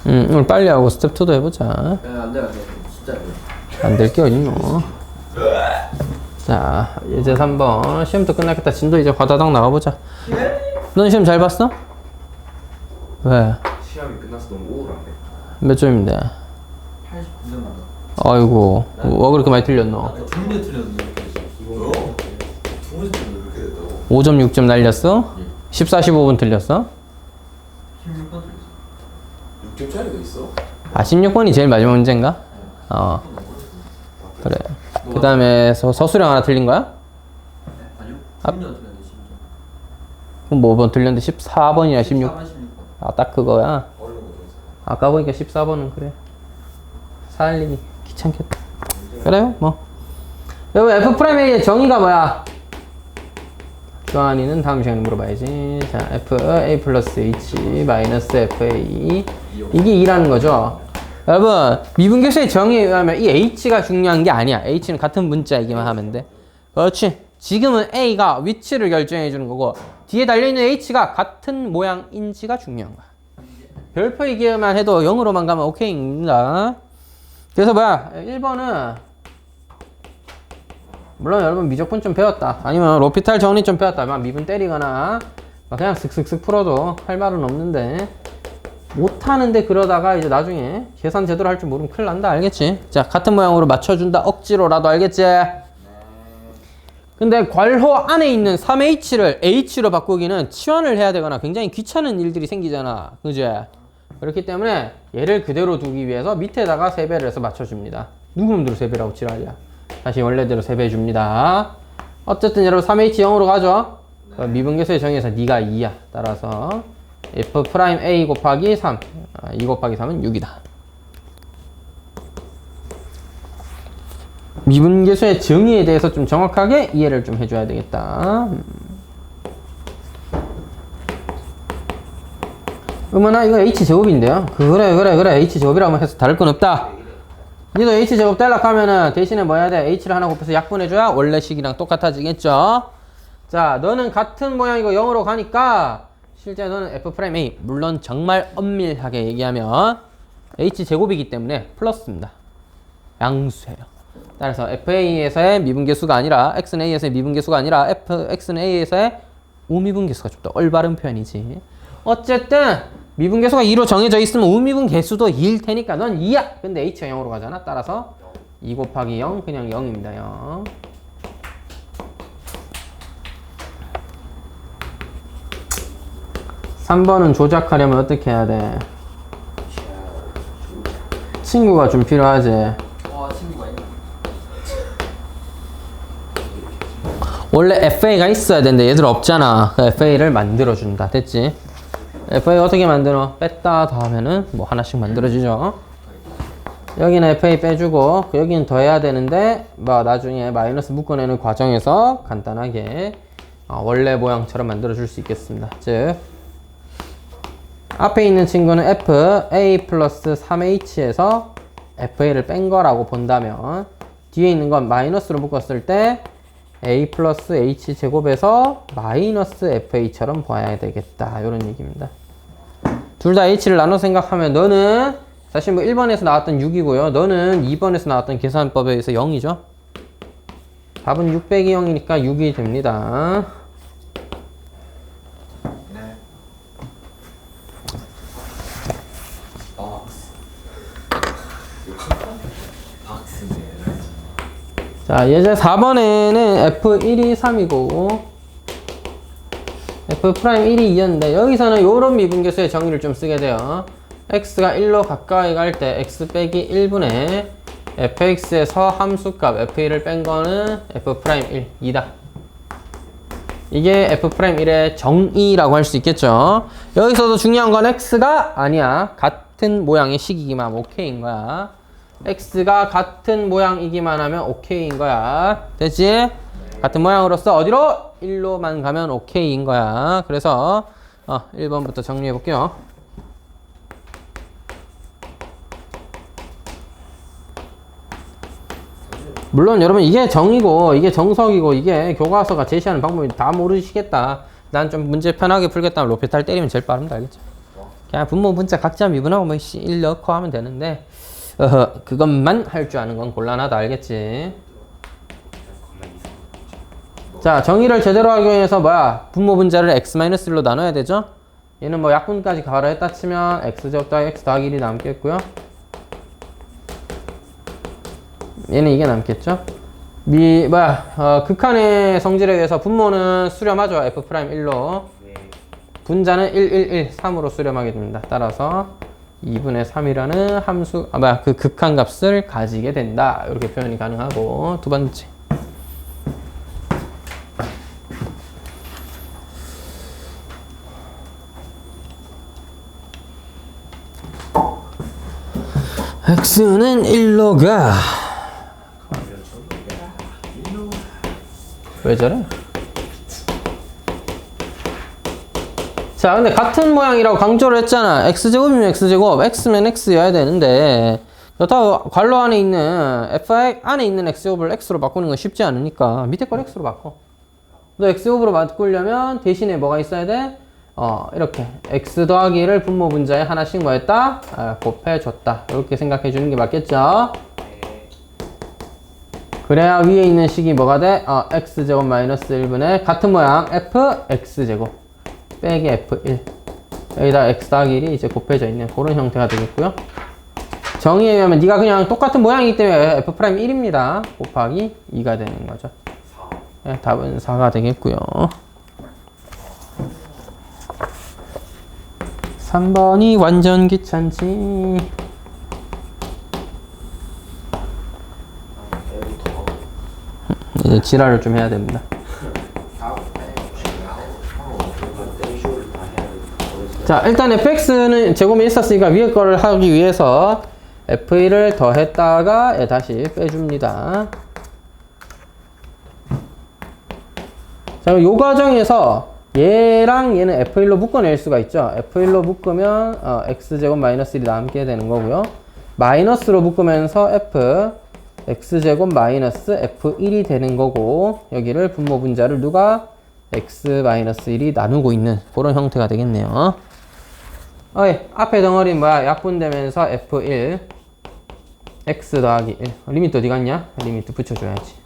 오늘 빨리 하고 스텝 2도 해보자. 안돼 진짜 안 될 게 어딨노. 자, 이제 3번 시험도 끝났겠다. 진도 이제 과다당 나가보자. 넌 시험 잘 봤어? 왜? 시험이 끝나서 너무 우울한데. 몇 점인데? 89점 나가. 아이고, 뭐 그렇게 많이 틀렸노? 두 문제 틀렸는데 이거 두 문제 틀렸는데 이렇게 됐다고. 5점 6점 날렸어? 14, 15분 틀렸어? 16번 틀렸어. 6점짜리도 있어? 아 16번이 제일 마지막 문제인가? 그래. 그 다음에 서술형 하나 틀린 거야? 아니요. 아. 16년 틀렸는데 16년. 그럼 뭐 번 틀렸는데 14번이야 16? 14번 16번. 아 딱 그거야? 어려운 거 중에서. 아까 보니까 14번은 그래. 살리기 귀찮겠다. 그래요? 뭐. 여기 F'A의 정의가 뭐야? 교환이는 다음 시간에 물어봐야지. 자, FA 플러스 H 마이너스 FA. 이게 2라는 거죠. 여러분, 미분계수의 정의에 의하면 이 H가 중요한 게 아니야. H는 같은 문자이기만 하면 돼. 그렇지. 지금은 A가 위치를 결정해 주는 거고, 뒤에 달려있는 H가 같은 모양인지가 중요한 거야. 별표이기만 해도 0으로만 가면 오케이입니다. 그래서 뭐야? 1번은 물론 여러분 미적분 좀 배웠다. 아니면 로피탈 정리 좀 배웠다. 막 미분 때리거나 막 그냥 슥슥슥 풀어도 할 말은 없는데 못하는데 그러다가 이제 나중에 계산 제대로 할 줄 모르면 큰일 난다. 알겠지? 자, 같은 모양으로 맞춰준다. 억지로라도. 알겠지? 근데 괄호 안에 있는 3H를 H로 바꾸기는 치환을 해야 되거나 굉장히 귀찮은 일들이 생기잖아. 그지? 그렇기 때문에 얘를 그대로 두기 위해서 밑에다가 3배를 해서 맞춰줍니다. 누구 맘대로 3배라고 지랄이야. 다시 원래대로 3배 줍니다. 어쨌든 여러분 3H 0으로 가죠. 미분계수의 정의에서 네가 2야. 따라서 F'A 곱하기 3. 2 곱하기 3은 6이다. 미분계수의 정의에 대해서 좀 정확하게 이해를 좀 해줘야 되겠다. 어머나 이거 H제곱인데요. 그래 H제곱이라고 해서 다를 건 없다. 니도 H제곱 뗄락 하면은 대신에 뭐 해야 돼? H를 하나 곱해서 약분해줘야 원래 식이랑 똑같아지겠죠. 자, 너는 같은 모양이고 0으로 가니까 실제 너는 F'A 물론 정말 엄밀하게 얘기하면 H제곱이기 때문에 플러스입니다. 양수예요. 따라서 FA에서의 미분계수가 아니라 X는 A에서의 미분계수가 아니라 X는 A에서의 우미분계수가 좀 더 올바른 표현이지. 어쨌든 미분계수가 2로 정해져 있으면 우미분계수도 2일 테니까 넌 2야. 근데 H가 0으로 가잖아. 따라서 2 곱하기 0 그냥 0입니다. 0. (3번은) 조작하려면 어떻게 해야 돼? 친구가 좀 필요하지. 친구가 있나? 원래 FA가 있어야 되는데 얘들 없잖아. 그 FA를 만들어준다. 됐지? FA 어떻게 만들어? 뺐다 더하면은 뭐 하나씩 만들어지죠. 여기는 FA 빼주고 여기는 더해야 되는데 뭐 나중에 마이너스 묶어내는 과정에서 간단하게 원래 모양처럼 만들어줄 수 있겠습니다. 즉 앞에 있는 친구는 FA 플러스 3H에서 FA를 뺀 거라고 본다면 뒤에 있는 건 마이너스로 묶었을 때 A 플러스 H 제곱에서 마이너스 FA처럼 봐야 되겠다. 이런 얘기입니다. 둘 다 H를 나눠 생각하면 너는 사실 뭐 1번에서 나왔던 6이고요. 너는 2번에서 나왔던 계산법에 의해서 0이죠. 답은 6 빼기 0이니까 6이 됩니다. 네. 박스네. 자, 예제 4번에는 F1이 3이고 F'1이 2였는데 여기서는 요런 미분계수의 정의를 좀 쓰게 돼요. x가 1로 가까이 갈 때 x 빼기 1분의 fx에서 함수값 f1을 뺀 거는 F'1, 2다. 이게 F'1의 정의라고 할 수 있겠죠. 여기서도 중요한 건 x가 아니야. 같은 모양의 식이기만 하면 오케이인 거야. x가 같은 모양이기만 하면 오케이인 거야. 됐지? 같은 모양으로서 어디로? 1로만 가면 오케이인 거야. 그래서 1번부터 정리해 볼게요. 물론 여러분 이게 정의고 이게 정석이고 이게 교과서가 제시하는 방법이 다 모르시겠다. 난 좀 문제 편하게 풀겠다면 로피탈 때리면 제일 빠릅니다. 알겠죠? 그냥 분모 분자 각자 미분하고 뭐 1 넣고 하면 되는데 그것만 할 줄 아는 건 곤란하다. 알겠지? 자, 정의를 제대로 하기 위해서 뭐야? 분모 분자를 x-1로 나눠야 되죠? 얘는 뭐 약분까지 가로 했다 치면 x제곱 더하기 x 더하기 1이 남겠고요. 얘는 이게 남겠죠? 극한의 성질에 의해서 분모는 수렴하죠. F'1로. 분자는 1, 1, 1, 3으로 수렴하게 됩니다. 따라서 2분의 3이라는 함수, 그 극한값을 가지게 된다. 이렇게 표현이 가능하고, 두 번째. x는 1로 가. 왜 저래? 자, 근데 같은 모양이라고 강조를 했잖아. x제곱이면 x제곱, x면 x여야 되는데, 그렇다고 괄호 안에 있는 f 안에 있는 x제곱을 x로 바꾸는 건 쉽지 않으니까 밑에 걸 x로 바꿔. 너 x제곱으로 바꾸려면 대신에 뭐가 있어야 돼? 이렇게 x 더하기 1을 분모 분자에 하나씩 뭐 했다? 곱해줬다. 이렇게 생각해 주는 게 맞겠죠? 그래야 위에 있는 식이 뭐가 돼? x제곱 마이너스 1분의 같은 모양 fx제곱 빼기 f1 여기다 x 더하기 1이 이제 곱해져 있는 그런 형태가 되겠고요. 정의에 의하면 네가 그냥 똑같은 모양이기 때문에 f'1입니다. 곱하기 2가 되는 거죠. 4. 네, 답은 4가 되겠고요. 3번이 완전 귀찮지. 이제 지랄을 좀 해야 됩니다. 자, 일단 fx는 제곱이 있었으니까 위에 거를 하기 위해서 f1을 더했다가 다시 빼줍니다. 자, 그럼 요 과정에서 얘랑 얘는 f1로 묶어낼 수가 있죠. f1로 묶으면 x제곱 마이너스 1이 남게 되는 거고요. 마이너스로 묶으면서 x제곱 마이너스 f1이 되는 거고, 여기를 분모 분자를 누가 x 마이너스 1이 나누고 있는 그런 형태가 되겠네요. 앞에 덩어리 뭐야? 약분되면서 f1 x 더하기 1 리미트 어디 갔냐? 리미트 붙여줘야지.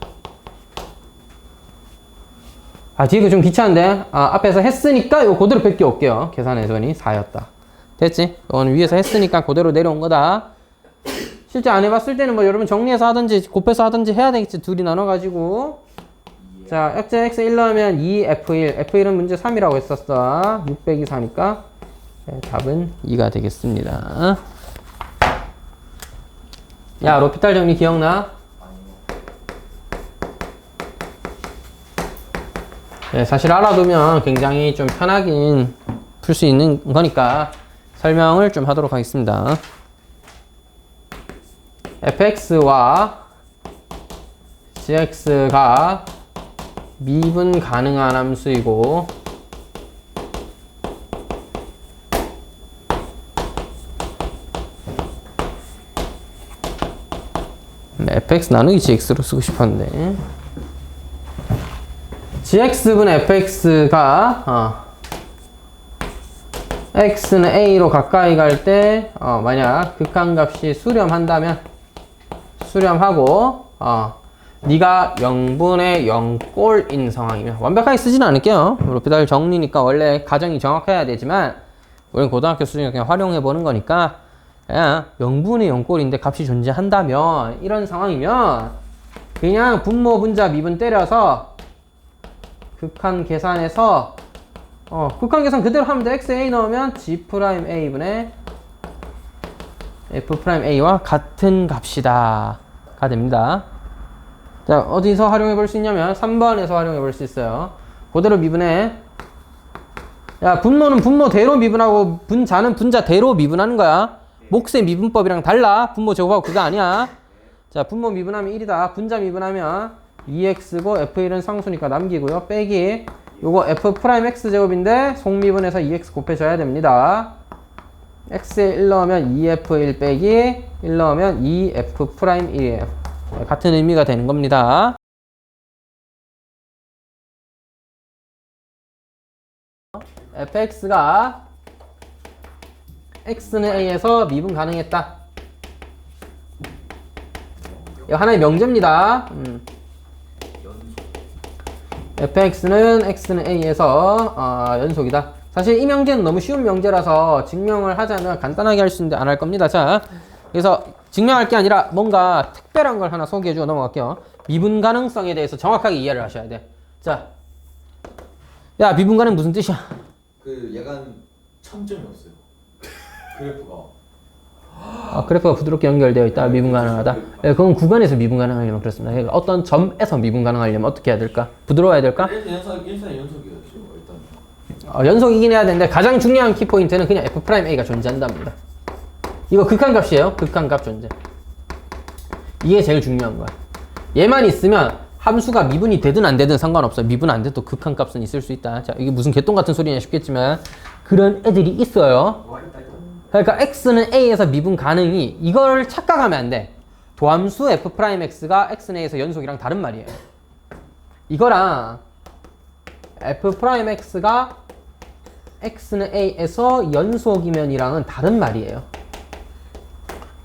뒤에도 좀 귀찮은데 앞에서 했으니까 이거 그대로 뺄게 올게요. 계산해서니 4였다. 됐지? 이거는 위에서 했으니까 그대로 내려온 거다. 실제 안 해봤을 때는 뭐 여러분 정리해서 하든지 곱해서 하든지 해야 되겠지. 둘이 나눠가지고. 자, x 1 넣으면 2f1 f1은 문제 3이라고 했었어. 6 빼기 4니까 답은 2가 되겠습니다. 야, 로피탈 정리 기억나? 네, 사실 알아두면 굉장히 좀 편하긴 풀 수 있는 거니까 설명을 좀 하도록 하겠습니다. fx와 gx가 미분 가능한 함수이고 fx 나누기 gx로 쓰고 싶었는데 gx분의 fx가 x는 a로 가까이 갈 때 만약 극한값이 수렴한다면 수렴하고 네가 0분의 0꼴인 상황이면 완벽하게 쓰지는 않을게요. 로피탈 정리니까 원래 가정이 정확해야 되지만 우리는 고등학교 수준에 그냥 활용해 보는 거니까 그냥 0분의 0꼴인데 값이 존재한다면 이런 상황이면 그냥 분모 분자 미분 때려서 극한 계산해서 극한 계산 그대로 하면 돼. xa 넣으면 g'a분의 f'a와 같은 값이다 가 됩니다. 자, 어디서 활용해 볼 수 있냐면 3번에서 활용해 볼 수 있어요. 그대로 미분해. 야, 분모는 분모대로 미분하고 분자는 분자대로 미분하는 거야. 몫의 미분법이랑 달라. 분모 제곱하고 그거 아니야. 자, 분모 미분하면 1이다. 분자 미분하면 2x고 f1은 상수니까 남기고요. 빼기 요거 f'x제곱인데 속미분해서 2x 곱해줘야 됩니다. x에 1 넣으면 2f1 빼기 1 넣으면 2f'1이에요. 같은 의미가 되는 겁니다. fx가 x는 a에서 미분 가능했다. 이거 하나의 명제입니다. fx는 x는 a에서 연속이다. 사실 이 명제는 너무 쉬운 명제라서 증명을 하자면 간단하게 할 수 있는데 안 할 겁니다. 자, 그래서 증명할 게 아니라 뭔가 특별한 걸 하나 소개해주고 넘어갈게요. 미분 가능성에 대해서 정확하게 이해를 하셔야 돼. 자, 야, 미분 가능 무슨 뜻이야? 그 약간 1000점이 없어요. 그래프가 그래프가 부드럽게 연결되어 있다. 미분 가능하다. 예, 그건 구간에서 미분 가능하려면 그렇습니다. 그러니까 어떤 점에서 미분 가능하려면 어떻게 해야 될까? 부드러워야 될까? 일산 연속이요. 일단. 연속이긴 해야 되는데 가장 중요한 키포인트는 그냥 F'A가 존재한답니다. 이거 극한값이에요. 극한값 존재. 이게 제일 중요한 거야. 얘만 있으면 함수가 미분이 되든 안 되든 상관없어. 미분 안 돼도 극한값은 있을 수 있다. 자, 이게 무슨 개똥 같은 소리냐 싶겠지만 그런 애들이 있어요. 그러니까 x는 a에서 미분 가능이 이걸 착각하면 안 돼. 도함수 f'x가 x는 a에서 연속이랑 다른 말이에요. 이거랑 f'x가 x는 a에서 연속이면이랑은 다른 말이에요.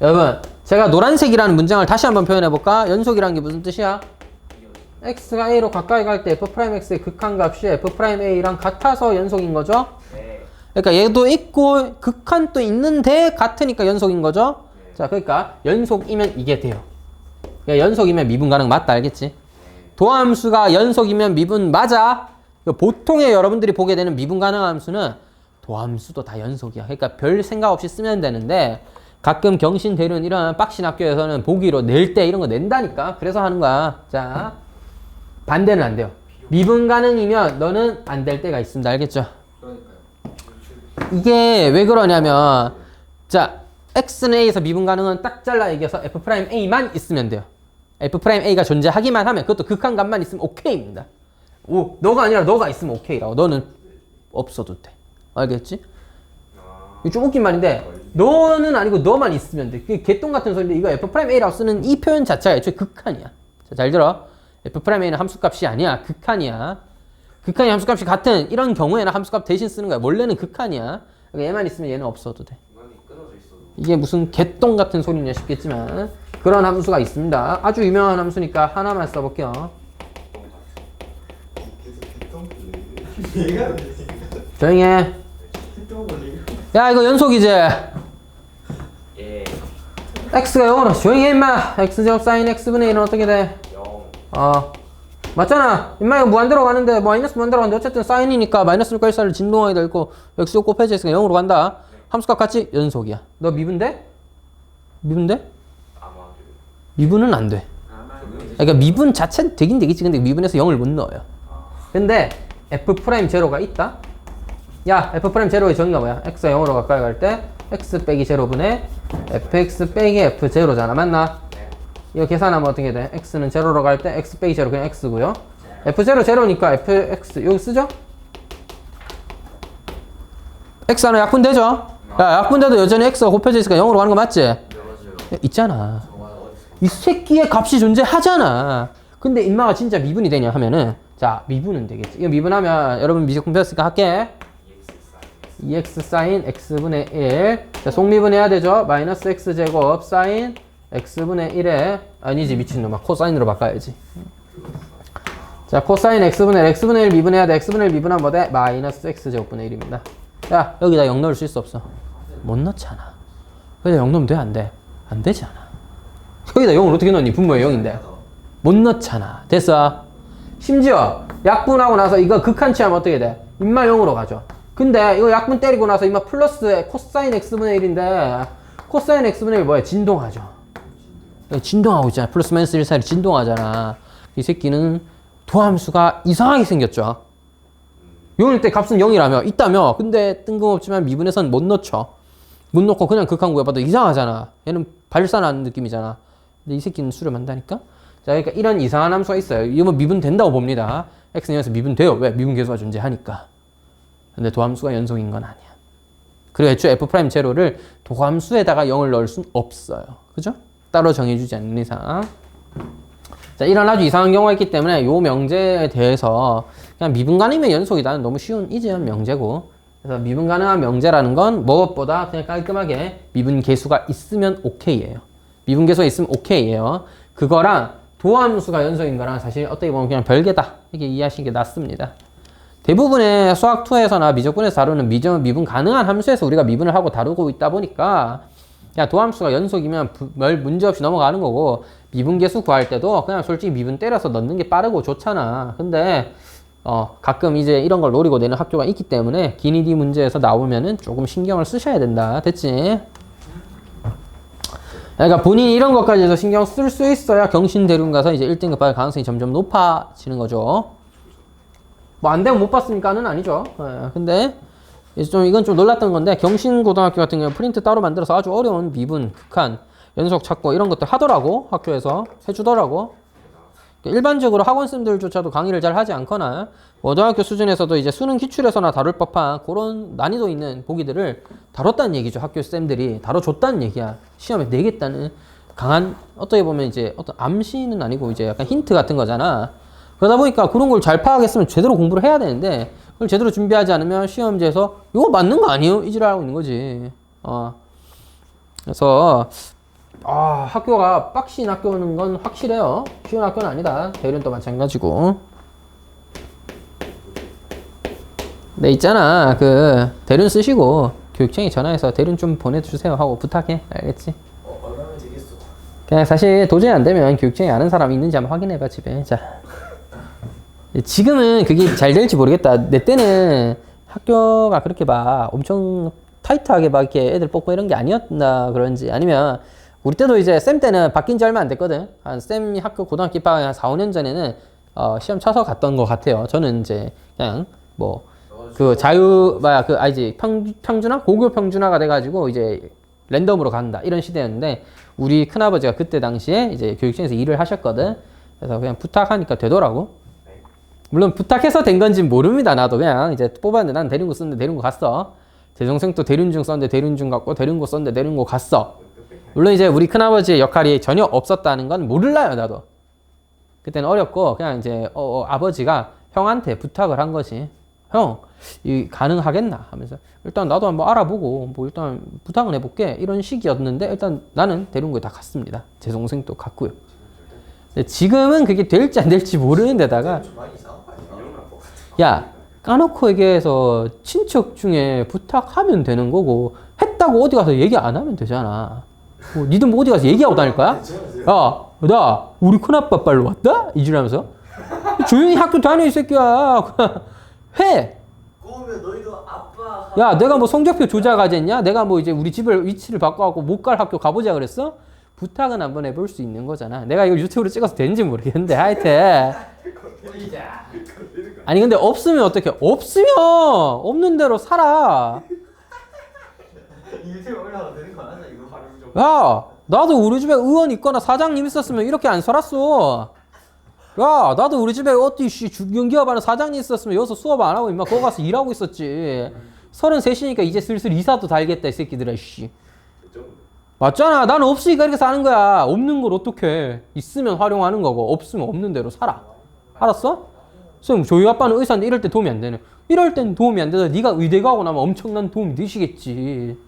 여러분, 제가 노란색이라는 문장을 다시 한번 표현해 볼까? 연속이라는 게 무슨 뜻이야? x가 a로 가까이 갈 때 f'x의 극한값이 f'a랑 같아서 연속인 거죠? 그러니까 얘도 있고 극한도 있는데 같으니까 연속인 거죠? 자, 그러니까 연속이면 이게 돼요. 그러니까 연속이면 미분 가능 맞다, 알겠지? 도함수가 연속이면 미분 맞아. 보통의 여러분들이 보게 되는 미분 가능 함수는 도함수도 다 연속이야. 그러니까 별 생각 없이 쓰면 되는데 가끔 경신 대륜 이런 빡신 학교에서는 보기로 낼 때 이런 거 낸다니까. 그래서 하는 거야. 자, 반대는 안 돼요. 미분 가능이면 너는 안 될 때가 있습니다. 알겠죠? 이게 왜 그러냐면, 자, x는 a에서 미분 가능은 딱 잘라 얘기해서 f'a만 있으면 돼요. f'a가 존재하기만 하면, 그것도 극한값만 있으면 오케이입니다. 오, 너가 아니라 너가 있으면 오케이라고. 너는 없어도 돼. 알겠지? 이거 좀 웃긴 말인데, 너는 아니고 너만 있으면 돼. 그게 개똥 같은 소리인데, 이거 f'a라고 쓰는 이 표현 자체가 애초에 극한이야. 자, 잘 들어. f'a는 함수값이 아니야. 극한이야. 극한이 함수값이 같은 이런 경우에는 함수값 대신 쓰는 거야. 원래는 극한이야. 그러니까 얘만 있으면 얘는 없어도 돼. 이게 무슨 개똥 같은 소리냐 싶겠지만 그런 함수가 있습니다. 아주 유명한 함수니까 하나만 써볼게요. 조용히 해. 야, 이거 연속이지? 예. x가 0으로 조용히 해 임마. x제곱 사인 x분의 1은 어떻게 돼? 0. 맞잖아. 임마 이거 무한대로 가는데 마이너스 무한대로 가는데 어쨌든 사인이니까 마이너스 걸사를 진동하게 되고 x 곱해져 있으니까 0으로 간다. 함수값 같이 연속이야. 너 미분 돼? 미분 돼? 아마도. 미분은 안 돼. 그러니까 미분 자체는 되긴 되겠지. 근데 미분에서 0을 못 넣어요. 근데 f'0가 있다? 야, f'0의 정의가 뭐야? x가 0으로 가까이 갈 때 x 빼기 제로분의 fx 빼기 f 제로잖아. 맞나? 이거 계산하면 어떻게 돼? x는 제로로 갈 때 x 빼기 제로 그냥 x고요. f0 제로니까 fx 여기 쓰죠? x 하나 약분되죠? 야, 약분돼도 여전히 x가 곱해져 있으니까 0으로 가는 거 맞지? 야, 있잖아. 이 새끼의 값이 존재하잖아. 근데 인마가 진짜 미분이 되냐 하면은 자, 미분은 되겠지. 이거 미분하면 여러분 미적분 배웠으니까 할게. 2x 사인 x분의 1. 자, 속미분 해야 되죠? 마이너스 x제곱 사인 x분의 1에 아니지 미친놈아 코사인으로 바꿔야지. 자, 코사인 x분의 1 미분해야 돼. x분의 1 미분하면 뭐 돼? 마이너스 x제곱분의 1입니다. 야, 여기다 0 넣을 수 있어 없어? 못 넣잖아. 여기다 0 넣으면 돼? 안 돼? 안 되잖아. 여기다 0을 어떻게 넣니? 분모에 0인데 못 넣잖아. 됐어? 심지어 약분하고 나서 이거 극한치 하면 어떻게 돼? 인마 0으로 가죠. 근데 이거 약분 때리고 나서 인마 플러스 코사인 x분의 1인데 코사인 x분의 1 뭐야? 진동하죠. 진동하고 있잖아. 플러스 마이너스 1 사이로 진동하잖아. 이 새끼는 도함수가 이상하게 생겼죠. 0일 때 값은 0이라며 있다며. 근데 뜬금없지만 미분에서는 못 넣죠. 못 넣고 그냥 극한 구해봐도 이상하잖아. 얘는 발산하는 느낌이잖아. 근데 이 새끼는 수렴한다니까? 자, 그러니까 이런 이상한 함수가 있어요. 이거 미분 된다고 봅니다. x는 여기서 미분 돼요. 왜? 미분 계수가 존재하니까. 근데 도함수가 연속인 건 아니야. 그리고 애초에 f'0를 도함수에다가 0을 넣을 순 없어요. 그죠? 따로 정해주지 않는 이상. 자, 이런 아주 이상한 경우가 있기 때문에 요 명제에 대해서 그냥 미분 가능이면 연속이다는 너무 쉬운 이재현 명제고, 그래서 미분 가능한 명제라는 건 무엇보다 그냥 깔끔하게 미분 계수가 있으면 오케이예요. 미분 계수가 있으면 오케이예요. 그거랑 도함수가 연속인 거랑 사실 어떻게 보면 그냥 별개다. 이렇게 이해하시는 게 낫습니다. 대부분의 수학2에서나 미적분에서 다루는 미분 가능한 함수에서 우리가 미분을 하고 다루고 있다 보니까 야, 도함수가 연속이면 별 문제 없이 넘어가는 거고, 미분계수 구할 때도 그냥 솔직히 미분 때려서 넣는 게 빠르고 좋잖아. 근데 가끔 이제 이런 걸 노리고 내는 학교가 있기 때문에 기니디 문제에서 나오면은 조금 신경을 쓰셔야 된다. 됐지? 그러니까 본인이 이런 것까지도 신경 쓸 수 있어야 경신 대륜 가서 이제 1등급 받을 가능성이 점점 높아지는 거죠. 뭐 안 되면 못 받습니까는 아니죠. 예, 근데 이제 좀 이건 좀 놀랐던 건데 경신 고등학교 같은 경우 프린트 따로 만들어서 아주 어려운 미분, 극한, 연속 찾고 이런 것들 하더라고. 학교에서 해주더라고. 일반적으로 학원생들조차도 강의를 잘 하지 않거나 고등학교 수준에서도 이제 수능 기출에서나 다룰 법한 그런 난이도 있는 보기들을 다뤘다는 얘기죠. 학교 쌤들이 다뤄줬다는 얘기야. 시험에 내겠다는 강한 어떻게 보면 이제 어떤 암시는 아니고 이제 약간 힌트 같은 거잖아. 그러다 보니까 그런 걸 잘 파악했으면 제대로 공부를 해야 되는데 그걸 제대로 준비하지 않으면 시험지에서 이거 맞는 거 아니에요? 이 지랄하고 있는 거지. 그래서 학교가 빡신 학교는 건 확실해요. 쉬운 학교는 아니다. 대륜도 마찬가지고. 네, 있잖아. 그 대륜 쓰시고 교육청에 전화해서 대륜 좀 보내주세요 하고 부탁해. 알겠지? 얼마면 되겠어? 그냥 사실 도저히 안 되면 교육청에 아는 사람 있는지 한번 확인해봐 집에. 자, 지금은 그게 잘 될지 모르겠다. 내 때는 학교가 그렇게 막 엄청 타이트하게 막 이렇게 애들 뽑고 이런 게 아니었나 그런지 아니면 우리 때도 이제 쌤 때는 바뀐 지 얼마 안 됐거든. 한 쌤 학교 고등학교 입학한 한 4, 5년 전에는 시험 쳐서 갔던 것 같아요. 저는 이제 그냥 뭐 그 평준화? 고교 평준화가 돼가지고 이제 랜덤으로 간다 이런 시대였는데 우리 큰아버지가 그때 당시에 이제 교육청에서 일을 하셨거든. 그래서 그냥 부탁하니까 되더라고. 물론 부탁해서 된 건지는 모릅니다. 나도 그냥 이제 뽑았는데 난 대륜고 썼는데 대륜고 갔어. 제 동생도 대륜중 썼는데 대륜중 갔고 대륜고 썼는데 대륜고 갔어. 물론 이제 우리 큰아버지의 역할이 전혀 없었다는 건 몰라요. 나도 그때는 어렸고 그냥 이제 아버지가 형한테 부탁을 한 거지. 형, 이 가능하겠나 하면서 일단 나도 한번 알아보고 뭐 일단 부탁은 해볼게 이런 식이었는데 일단 나는 대륜고에 다 갔습니다. 제 동생도 갔고요. 근데 지금은 그게 될지 안 될지 모르는 데다가 좀 많이 이상한 거 아니야? 야 까놓고 얘기해서 친척 중에 부탁하면 되는 거고 했다고 어디 가서 얘기 안 하면 되잖아. 뭐 니들 뭐 어디 가서 얘기하고 다닐 거야? 야, 나 우리 큰아빠 빨로 왔다? 이지라면서 조용히 학교 다녀 이 새끼야. 해. 그러면 너희도 아빠. 야, 내가 뭐 성적표 조작하겠냐? 내가 뭐 이제 우리 집을 위치를 바꿔갖고 못 갈 학교 가보자 그랬어? 부탁은 한번 해볼 수 있는 거잖아. 내가 이거 유튜브로 찍어서 되는지 모르겠는데 하여튼. 아니 근데 없으면 어떡해? 없으면 없는 대로 살아. 유튜브 올라가도 되는 거 아니야 이거? 야, 나도 우리 집에 의원 있거나 사장님 있었으면 이렇게 안 살았어. 야, 나도 우리 집에 어디 연기업하는 사장님 있었으면 여기서 수업 안 하고 임마 거기 가서 일하고 있었지. 33이니까 이제 슬슬 이사도 달겠다 이 새끼들아 씨. 맞잖아. 나는 없으니까 이렇게 사는 거야. 없는 걸 어떡해. 있으면 활용하는 거고 없으면 없는 대로 살아. 알았어? 선생님 저희 아빠는 의사인데 이럴 때 도움이 안 되네. 이럴 땐 도움이 안 돼서 네가 의대 가고 나면 엄청난 도움이 되시겠지.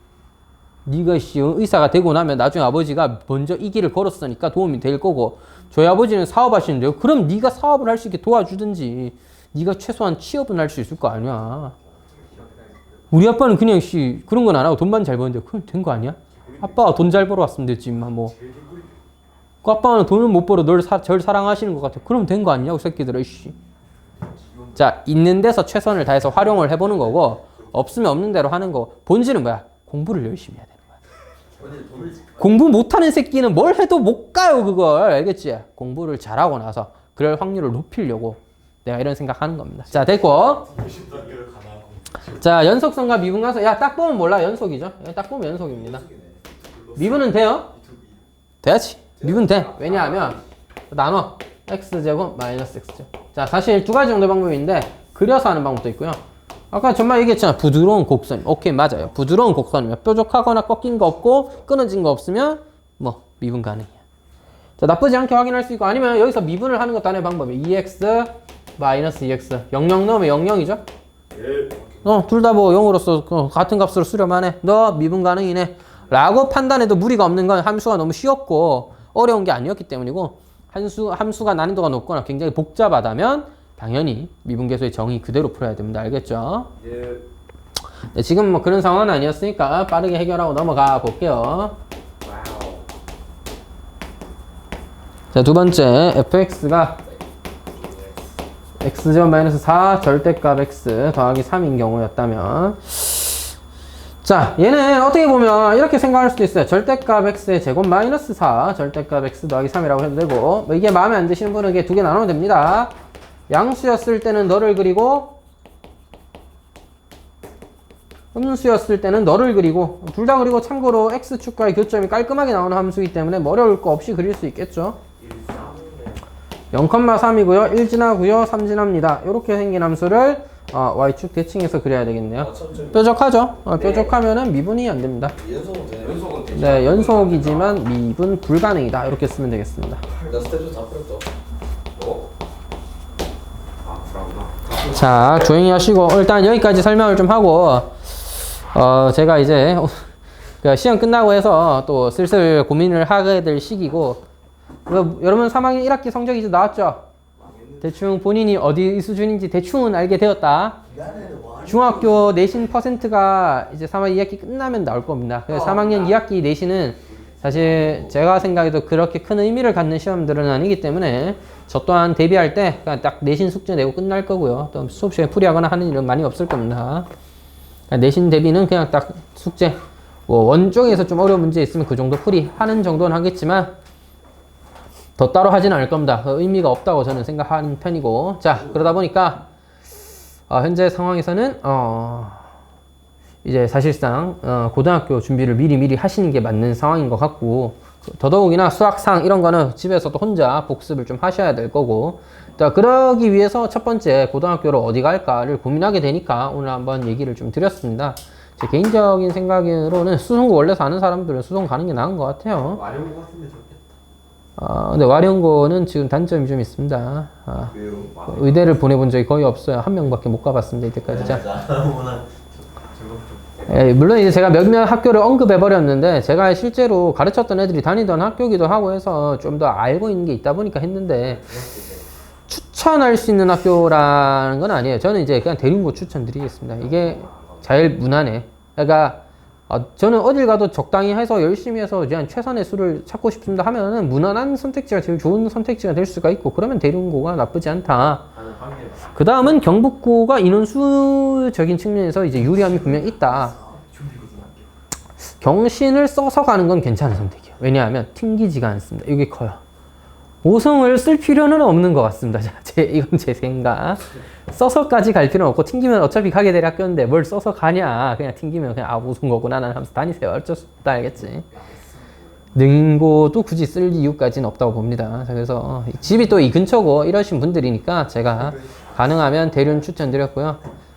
네가 의사가 되고 나면 나중에 아버지가 먼저 이 길을 걸었으니까 도움이 될 거고 저희 아버지는 사업하시는데요. 그럼 네가 사업을 할 수 있게 도와주든지 네가 최소한 취업은 할 수 있을 거 아니야. 우리 아빠는 그냥 그런 건 안 하고 돈만 잘 버는데 그럼 된 거 아니야? 아빠가 돈 잘 벌어왔으면 됐지 뭐. 그 아빠는 돈을 못 벌어 절 사랑하시는 것 같아. 그럼 된 거 아니냐고 새끼들아 씨. 자, 있는 데서 최선을 다해서 활용을 해보는 거고 없으면 없는 대로 하는 거. 본질은 뭐야? 공부를 열심히 해야 되는 거야. 공부 못하는 새끼는 뭘 해도 못 가요 그걸. 알겠지? 공부를 잘하고 나서 그럴 확률을 높이려고 내가 이런 생각하는 겁니다. 자, 됐고. 자, 연속성과 미분 가서 야 딱 보면 몰라. 연속이죠. 딱 보면 연속입니다. 미분은 돼요? 돼야지. 미분 돼. 왜냐하면 나눠 x제곱 마이너스 x제곱. 자, 사실 두 가지 정도 방법인데 그려서 하는 방법도 있고요. 아까 정말 얘기했잖아. 부드러운 곡선. 오케이, 맞아요. 부드러운 곡선이면 뾰족하거나 꺾인 거 없고 끊어진 거 없으면 뭐 미분 가능해요. 자, 나쁘지 않게 확인할 수 있고 아니면 여기서 미분을 하는 것도 하나의 방법이에요. 2x 마이너스 2x 00 넣으면 00이죠? 둘 다 뭐 0으로서 같은 값으로 수렴하네. 너 미분 가능이네. 라고 판단해도 무리가 없는 건 함수가 너무 쉬웠고 어려운 게 아니었기 때문이고 함수가 난이도가 높거나 굉장히 복잡하다면 당연히 미분계수의 정의 그대로 풀어야 됩니다. 알겠죠? 네, 지금 뭐 그런 상황은 아니었으니까 빠르게 해결하고 넘어가 볼게요. 자, 두 번째 fx가 x제곱 마이너스 4 절대값 x 더하기 3인 경우였다면 자, 얘는 어떻게 보면 이렇게 생각할 수도 있어요. 절대값 x의 제곱 마이너스 4, 절대값 x 더하기 3이라고 해도 되고, 뭐 이게 마음에 안 드시는 분은 이게 두 개 나누면 됩니다. 양수였을 때는 너를 그리고, 음수였을 때는 너를 그리고, 둘 다 그리고 참고로 x축과의 교점이 깔끔하게 나오는 함수이기 때문에 뭐 어려울 거 없이 그릴 수 있겠죠. 0,3이고요, 1 지나고요, 3 지납니다. 이렇게 생긴 함수를 y축 대칭해서 그려야 되겠네요. 뾰족하죠? 뾰족하면은 미분이 안 됩니다. 연속은 되네. 연속은 되죠. 네, 연속이지만 미분 불가능이다. 이렇게 쓰면 되겠습니다. 나 스텝 다 풀었어. 어? 아, 그렇구나. 자, 조용히 하시고 일단 여기까지 설명을 좀 하고 제가 이제 그 시험 끝나고 해서 또 슬슬 고민을 하게 될 시기고, 여러분 3학년 1학기 성적이 이제 나왔죠? 대충 본인이 어디 수준인지 대충은 알게 되었다. 중학교 내신 퍼센트가 이제 3학년 2학기 끝나면 나올 겁니다. 그래서 3학년 2학기 내신은 사실 제가 생각해도 그렇게 큰 의미를 갖는 시험들은 아니기 때문에 저 또한 대비할 때 그냥 딱 내신 숙제 내고 끝날 거고요. 또 수업 시간에 풀이하거나 하는 일은 많이 없을 겁니다. 내신 대비는 그냥 딱 숙제, 뭐 원쪽에서 좀 어려운 문제 있으면 그 정도 풀이하는 정도는 하겠지만 더 따로 하지는 않을 겁니다. 의미가 없다고 저는 생각하는 편이고, 자, 그러다 보니까 현재 상황에서는 이제 사실상 고등학교 준비를 미리 하시는 게 맞는 상황인 것 같고, 더더욱이나 수학상 이런 거는 집에서도 혼자 복습을 좀 하셔야 될 거고, 그러기 위해서 첫 번째 고등학교를 어디 갈까를 고민하게 되니까 오늘 한번 얘기를 좀 드렸습니다. 제 개인적인 생각으로는 수성고 원래 사는 사람들은 수성 가는 게 나은 것 같아요. 마려운 것 같은데 좋겠다. 근데 와룡고는 지금 단점이 좀 있습니다. 왜요? 의대를 보내본 적이 거의 없어요. 한 명밖에 못 가봤습니다, 이때까지. 물론 이제 제가 몇몇 학교를 언급해버렸는데, 제가 실제로 가르쳤던 애들이 다니던 학교기도 하고 해서 좀 더 알고 있는 게 있다 보니까 했는데, 추천할 수 있는 학교라는 건 아니에요. 저는 이제 그냥 대륜고 추천드리겠습니다. 이게 제일 무난해. 그러니까 저는 어딜 가도 적당히 해서 열심히 해서 그냥 최선의 수를 찾고 싶습니다 하면은 무난한 선택지가 제일 좋은 선택지가 될 수가 있고, 그러면 대륜고가 나쁘지 않다. 그 다음은 경북고가 인원수적인 측면에서 이제 유리함이 분명 있다. 경신을 써서 가는 건 괜찮은 선택이에요. 왜냐하면 튕기지가 않습니다. 이게 커요. 보성을 쓸 필요는 없는 것 같습니다. 이건 제 생각. 써서까지 갈 필요는 없고, 튕기면 어차피 가게 될 학교인데 뭘 써서 가냐. 그냥 튕기면 그냥 무슨 거구나 나는 하면서 다니세요. 어쩔 수 없다, 알겠지? 능고도 굳이 쓸 이유까지는 없다고 봅니다. 그래서 집이 또 이 근처고 이러신 분들이니까 제가 가능하면 대륜 추천드렸고요.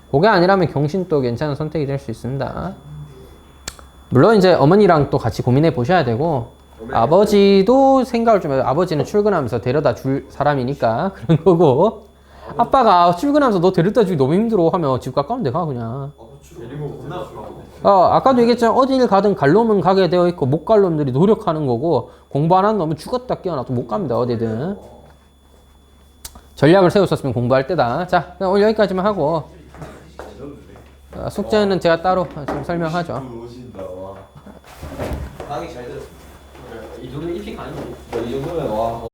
그게 아니라면 경신도 괜찮은 선택이 될 수 있습니다. 물론 이제 어머니랑 또 같이 고민해 보셔야 되고, 아버지도 생각을 좀 해요. 아버지는 출근하면서 데려다 줄 사람이니까 그런 거고, 아빠가 출근하면서 너 데려다 주기 너무 힘들어 하면 집 가까운 데 가 그냥. 아까도 얘기했지만 어딜 가든 갈 놈은 가게 되어 있고, 못 갈 놈들이 노력하는 거고, 공부 안 하는 놈은 죽었다 깨어나도 못 갑니다. 어디든 전략을 세웠었으면 공부할 때다. 자, 그럼 오늘 여기까지만 하고 숙제는 제가 따로 좀 설명하죠. 강의 잘 들었어. 이 정도 입식 아니지? 이 정도면 와.